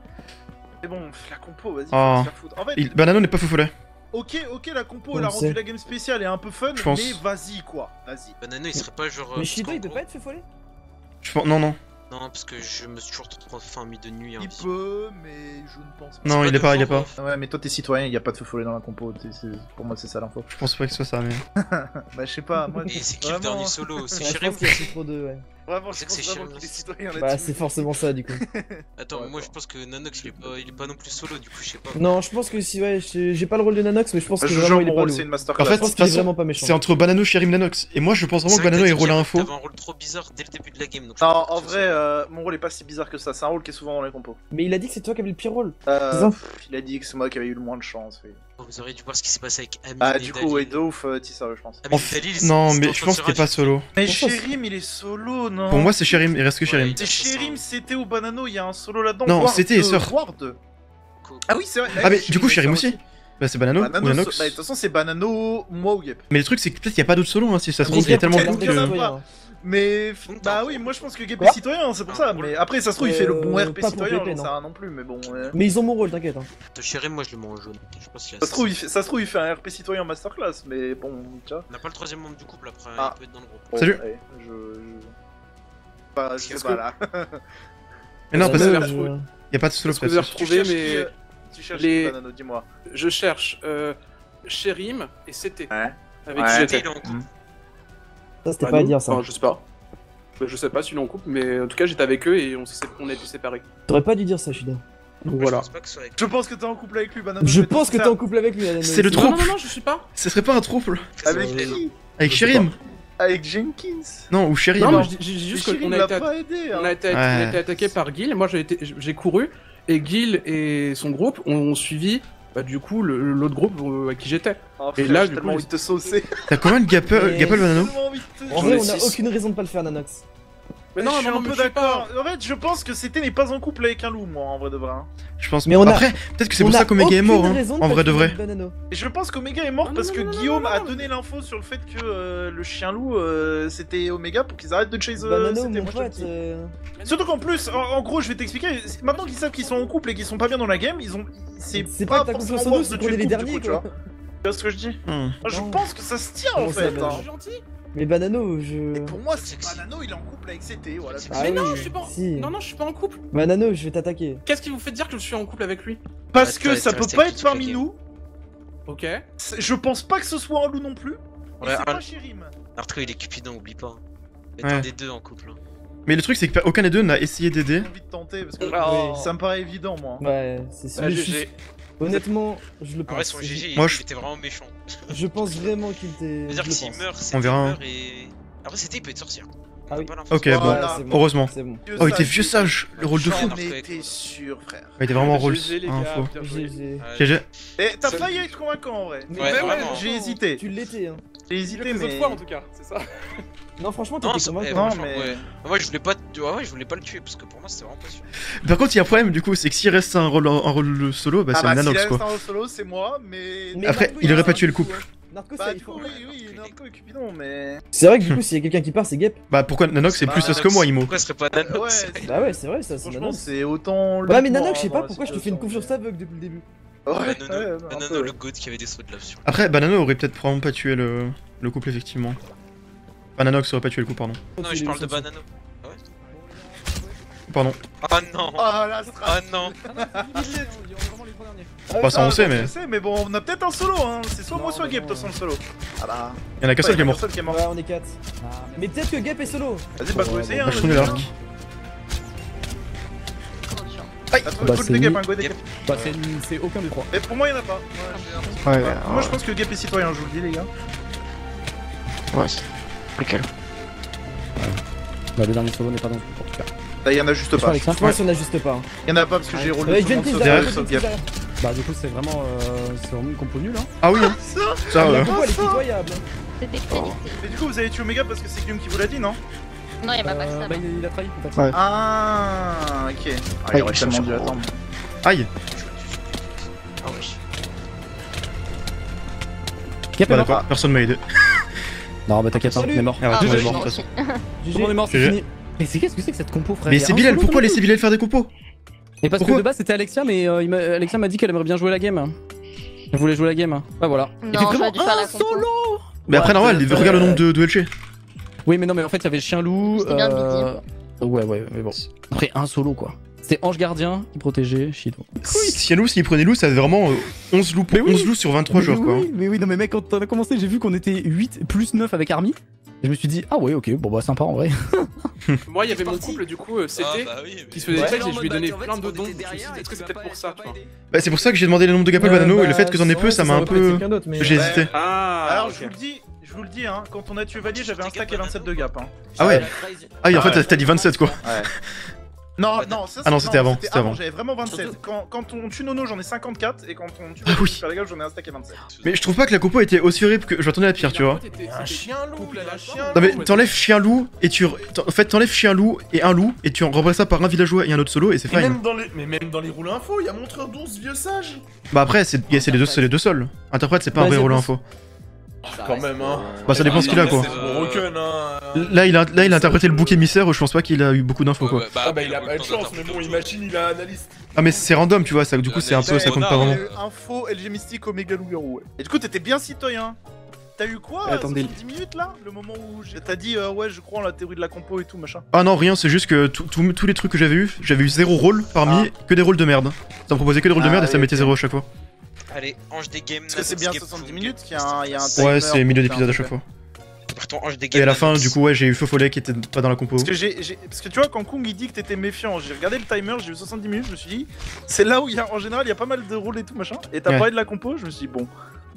Mais bon, la compo, vas-y, faut Ah. se faire foutre. En fait, Banano n'est pas fou follet. ok, la compo, On elle a le rendu sait. la game spéciale et un peu fun, Je pense. mais vas-y quoi, vas-y. Banano, il serait pas genre. Mais Shido, il peut pas être fait follet? Je pense. Non, non. Non, parce que je me suis toujours trop fin mis de nuit. Il peut, mais je ne pense pas. Non, il est pas, il est pas. Ouais, mais toi t'es citoyen, il y a pas de feu follet dans la compo. Pour moi, c'est ça l'info. Je pense pas que ce soit ça, mais. Bah, je sais pas, moi. Et c'est qui le vraiment- dernier solo? C'est Ouais, je Shirim? pense qu'il y a trop de. Ouais. Vraiment, je C'est que pense c'est vraiment Shirim. qu'il est citoyen Bah, là-dessus. c'est forcément ça du coup. Attends, moi je pense que Nanox il est pas non plus solo, du coup je sais pas. Non, je pense que si, ouais, j'ai pas le rôle de Nanox, mais je pense que Je vraiment joue il est mon pas rôle, lourd. c'est une En masterclass. fait, Je pense de qu'il est toute façon, vraiment pas méchant. c'est entre Banano, Sherim, Nanox. Et moi je pense vraiment que C'est vrai Banano t'as est dit rôle que info. T'avais un rôle trop bizarre dès le début de la game. Donc je Non, pense pas en que vrai, ça mon rôle est pas si bizarre que ça. C'est un rôle qui est souvent dans les compos. Mais il a dit que c'est toi qui avais le pire rôle. C'est ça Il a dit que c'est moi qui avais eu le moins de chance. Oui. soit- Vous auriez dû voir ce qui s'est passé avec Amine. Ah, et du Dalil. coup, ouais, de ouf, t'es sérieux, je pense. Amine et Dalil, Non, c'était mais en je train pense de se qu'il est pas rager. solo. Mais Pourquoi Sherim, il est solo, non? Pour moi, c'est Sherim, il reste que Sherim. C'est Sherim, c'était au Banano, il y a un solo là-dedans. Non, Ward, c'était Sœur. Ward. Ah oui, c'est vrai. Ah, mais du coup, Sherim aussi. Bah, c'est Banano ou Banano, Nanox. bah, de toute façon, c'est Banano, moi ou Gep. Mais le truc, c'est que peut-être qu'il y a pas d'autres solos, hein, si ça se Mais trouve, il y a Gep, tellement il de a coups l'air que. de citoyen. Mais Donc, bah t'as oui, un moi je pense que Gep Quoi est citoyen, c'est pour ça. Mais après, ça se trouve, il fait le bon RP pas pour citoyen, GP, j'en sais non. rien non plus, mais bon. Mais ils ont mon rôle, t'inquiète. Hein. De Shirim, moi je le mets en jaune. Je pense qu'il a Ça se trouve, il fait un RP citoyen masterclass, mais bon, tu vois. On n'a pas le troisième membre du couple après, Ah. il peut être dans le groupe. Bon, Salut. allez, Bah, je sais pas là. Mais non, parce Banano, qu'il je- y a pas de solo Parce que vous avez peut-être. retrouvé, mais. Tu cherches les- qui, Banano, dis-moi. Je cherche Sherim et CT. Ouais. Avec Ouais. qui j'étais. Il est en couple. Ça, c'était Bah, pas à nous, dire ça. enfin, je sais pas. Bah, je sais pas s'ils sont en couple, mais en tout cas j'étais avec eux et on a été séparés. T'aurais pas dû dire ça, Shida. Donc Je voilà. pense pas que ce soit avec Je pense que t'es en couple avec lui, Banano. Je pense que t'es en couple avec lui, Nanox. C'est le Non, trouble. non, non, je suis pas. Ce serait pas un trouble Avec Ouais. qui? avec Je sais Sherim. Avec Jenkins. Non, ou Sherim. Non, Non, mais j'ai dit juste Shirim qu'on a l'a été pas aidé. on Hein. a été, Ouais. on a été attaqué par Gil, et moi j'ai couru, et Gil et son groupe ont suivi, bah, du coup, l'autre groupe à qui j'étais. Oh, Et frère, là, j'ai du tellement coup, envie de te saucer. T'as combien de Gapple Mais- Banano? J'ai tellement envie de te En vrai, on J'en ai a six. aucune raison de pas le faire, Nanox. Mais je non, suis non, un mais peu je sais pas. d'accord. En fait, je pense que c'était n'est pas en couple avec un loup, moi, en vrai de vrai. Hein. Je pense. Mais on a- Après, peut-être que c'est pour On a ça qu'Omega est mort, aucune hein, raison en vrai de vrai. Banano. Et je pense qu'Omega est mort Ah, non, parce non, que non, non, Guillaume non, a non. donné l'info sur le fait que le chien loup c'était Omega pour qu'ils arrêtent de chase Banano, CT, mon moi, je te le pote. dis. Surtout qu'en plus, en gros, je vais t'expliquer. Maintenant qu'ils savent qu'ils sont en couple et qu'ils sont pas bien dans la game, ils ont. C'est pas que t'as forcément confiance en worth nous, de c'est qu'on tuer est le les couple, du derniers, coup, tu vois. quoi. Tu vois ce que je dis Hmm. Je Non. pense que ça se tient en Comment ça, fait. Ben Hein. Gentil. Mais Banano, je. Pour moi, c'est Banano, il est en couple avec CT. Voilà. Ah Mais non, oui, je suis pas. si. Non, non, je suis pas en couple. Banano, je vais t'attaquer. Qu'est-ce qui vous fait dire que je suis en couple avec lui? Parce que Ouais, ça t'es peut resté pas avec être toute la parmi game. nous. Ok. Je pense pas que ce soit un loup non plus. Et Ouais, c'est un- pas Shirim. Arthur il est cupidon, oublie pas. Il y Ouais. a un des deux en couple. hein. Mais le truc, c'est qu'aucun des deux n'a essayé d'aider. J'ai envie de tenter parce que Oh. ça me paraît évident, moi. Ouais, c'est Ah, sûr. GG. Honnêtement, je le En vrai, pense. son GG, Moi, il je- était vraiment méchant. Je pense vraiment qu'il t'est. C'est-à-dire je que le s'il pense. meurt, c'est On verra. qu'il meurt et. Après, c'était, il peut être sorcière. Ah oui. Pas l'info. Ok, Voilà. bon, Ouais, c'est bon, heureusement. C'est bon. Oh, il était vieux sage, le rôle de fou. J'en étais sûr, frère. Il était vraiment rôle GG, les gars, info. bien joué. GG. Ouais. GG. Et t'as Salut. failli être convaincant en vrai. Mais Ouais, ouais, vraiment. J'ai hésité. Tu l'étais, hein. J'ai Mieux hésité, que les mais. autres fois en tout cas, c'est ça. Non, franchement, Non, t'étais ça- convaincant. Non, franchement, mais- ouais. Moi, je voulais pas, ouais, je voulais pas le tuer parce que pour moi, c'était vraiment pas sûr. Par contre, il y a un problème du coup, c'est que s'il reste un rôle solo, bah Ah c'est bah, Nanox s'il quoi. reste un solo, c'est moi, mais. Mais Après, Narco, il aurait a pas un tué le coup, couple. hein. Narco, Bah, ça, du il faut. coup, oui, Narco est cupidon, mais. C'est vrai que du coup, s'il y a quelqu'un qui part, c'est Gep. Bah pourquoi Nanox c'est Bah, plus sus que moi, Imo. Pourquoi ce serait pas Nanox Ouais, Bah ouais, c'est vrai, ça, c'est franchement, Nanox. c'est autant. Ouais, mais moi, Nanox, je sais dans pas la pourquoi je te fais une situation, confiance aveugle depuis le début. Ouais, Banano, ouais, un Banano, peu. le god qui avait des sauts de lave sur lui. Après, Banano aurait peut-être vraiment pas tué le couple effectivement. Enfin, Nanox aurait pas tué le couple, pardon. Non, je parle de Banano. Ah ouais? Pardon. Ah non! Ah la strat. Ah non! Bah ça on sait, bah, mais je sais, mais bon, on a peut-être un solo, hein. C'est soit moi, soit Gep, de toute façon, le solo. Ah bah. il y en a qu'un seul qui est mort. Personne qui est mort. Ouais, on est 4. Mais peut-être que Gep est solo. Vas-y, bah, faut essayer, hein. Bah, je tourne l'arc. Aïe, go Bah, de c'est Gep, lui. hein, go de Gep. Bah, c'est aucun des trois. Mais pour moi, y'en a pas. Ouais, Moi, je pense que Gep est citoyen, je vous le dis, les gars. Ouais, c'est lequel Bah, le dernier solo n'est pas dans le groupe en tout cas. Bah, y'en a juste Je crois, pas. Alexia. Je pense qu'on n'ajuste pas. Y'en a pas parce que j'ai roulé Ouais, tout le monde Jenkins sauf derrière, sauf Jenkins Gap. derrière. Bah, du coup, c'est vraiment une compo nulle, hein. Ah oui, hein. Ça, La compo, elle est pitoyable. C'était prédicté. Mais du coup, vous avez tué Omega parce que c'est Guillaume qui vous l'a dit, non? Non, il y a ma max là. Bah, il a trahi, en fait. Ouais. Ah, ok. Ah, il aurait tellement dû attendre. Aïe. Ah wesh. Cap Bah est mort. d'accord, personne m'a aidé. Non, bah t'inquiète, hein, Salut. on est mort. Ah, Ah, tout le moi, monde est je mort de suis toute mort façon. aussi. Tout le monde est mort, c'est GG. fini. Mais c'est qu'est-ce que c'est que cette compo, frère? Mais Il y a c'est un Bilal, solo pourquoi dans le laisser jeu. Bilal faire des compos? Et parce que Pourquoi de base c'était Alexia, mais Alexia m'a dit qu'elle aimerait bien jouer la game. Elle voulait jouer la game. Bah voilà. Non, Il fait j'aurais dû faire la un compo. solo. Mais après, normal, regarde le nombre de LG. Oui, mais non, mais en fait, il y avait Chien-Loup. C'était bien de Ouais, mais bon. Après, un solo quoi. C'était Ange Gardien qui protégeait Shido. Sianou, s'il prenait loup, ça avait vraiment 11 loups, Mais oui. 11 loups sur 23 joueurs, quoi. Mais oui, non, mais mec, quand on a commencé, j'ai vu qu'on était 8 plus 9 avec Army. Et je me suis dit, ah ouais, ok, bon bah sympa en vrai. Moi, il y avait mon couple, du coup, Ah c'était bah oui, mais... qui se faisait Ouais. trade et je lui ai donné plein de dons. Je me suis dit, est-ce que c'est peut-être pour ça, tu vois? Bah, c'est pour ça que j'ai demandé le nombre de Gapel Banano, et le fait que j'en ai peu, ça m'a un peu. J'ai hésité. Ah, Alors, ok. je vous le dis, hein, quand on a tué Valier, j'avais un stack et 27 de Gap. Hein. Ah ouais. Ah oui, en Ah ouais. fait, t'as dit 27 quoi. Ouais. Non, non, ça Ah non, c'était avant, c'était avant. J'avais vraiment 27. Quand on tue Nono, j'en ai 54, et quand on tue Ah oui. Super Gap, j'en ai un stack et 27. Mais je trouve pas que la compo était aussi horrible que je m'attendais à pire, tu vois. Un chien loup, il a un chien Non mais loup. t'enlèves chien loup et tu. En fait, t'enlèves chien loup et un loup et tu remplaces ça par un villageois et un autre solo et c'est Et fine. même dans les roules info, il y a montreur 12 vieux sage. Bah après, c'est les deux seuls. Interprète, c'est pas un vrai rôle info. Quand même, hein. Bah ça dépend ce qu'il a quoi. C'est mon Roken, hein. Là, il a interprété le bouc émissaire, je pense pas qu'il a eu beaucoup d'infos quoi. Ah bah il a pas de chance, mais bon, imagine, il a un analyste. Ah mais c'est random, tu vois, ça, du coup c'est un peu, ça compte pas vraiment. Info LG Mystique Omega Loup-Garou, ouais. Et du coup, t'étais bien citoyen. T'as eu quoi Attendez. 70 minutes là? Le moment où t'as dit ouais, je crois en la théorie de la compo et tout machin. Ah non, rien, c'est juste que tous les trucs que j'avais eu 0 rôle parmi que des rôles de merde. Ça me proposait que des rôles de merde et ça mettait 0 à chaque fois. Allez, Ange des Games. Parce que c'est bien 70 minutes qu'il y a un Ouais, timer c'est pour milieu faire d'épisode un à chaque truc. fois. Partons Ange des Et Games. à la fin, du coup, ouais, j'ai eu Feu Follet qui était pas dans la compo. Parce que tu vois, quand Kung il dit que t'étais méfiant, j'ai regardé le timer, j'ai eu 70 minutes, je me suis dit, c'est là où il y a, en général, il y a pas mal de rôles et tout machin. Et t'as Ouais. parlé de la compo, je me suis dit, bon.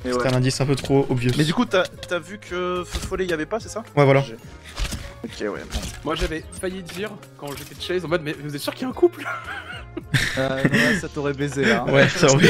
Mais C'était ouais. un indice un peu trop obvious. Mais du coup, t'as vu que Feu Follet y avait pas, c'est ça? Ouais, voilà. Ok, ouais. Bon. Moi, j'avais failli dire quand j'étais de Chase en mode, mais vous êtes sûr qu'il y a un couple? Non, là, ça t'aurait baisé là. Ouais, ça aurait.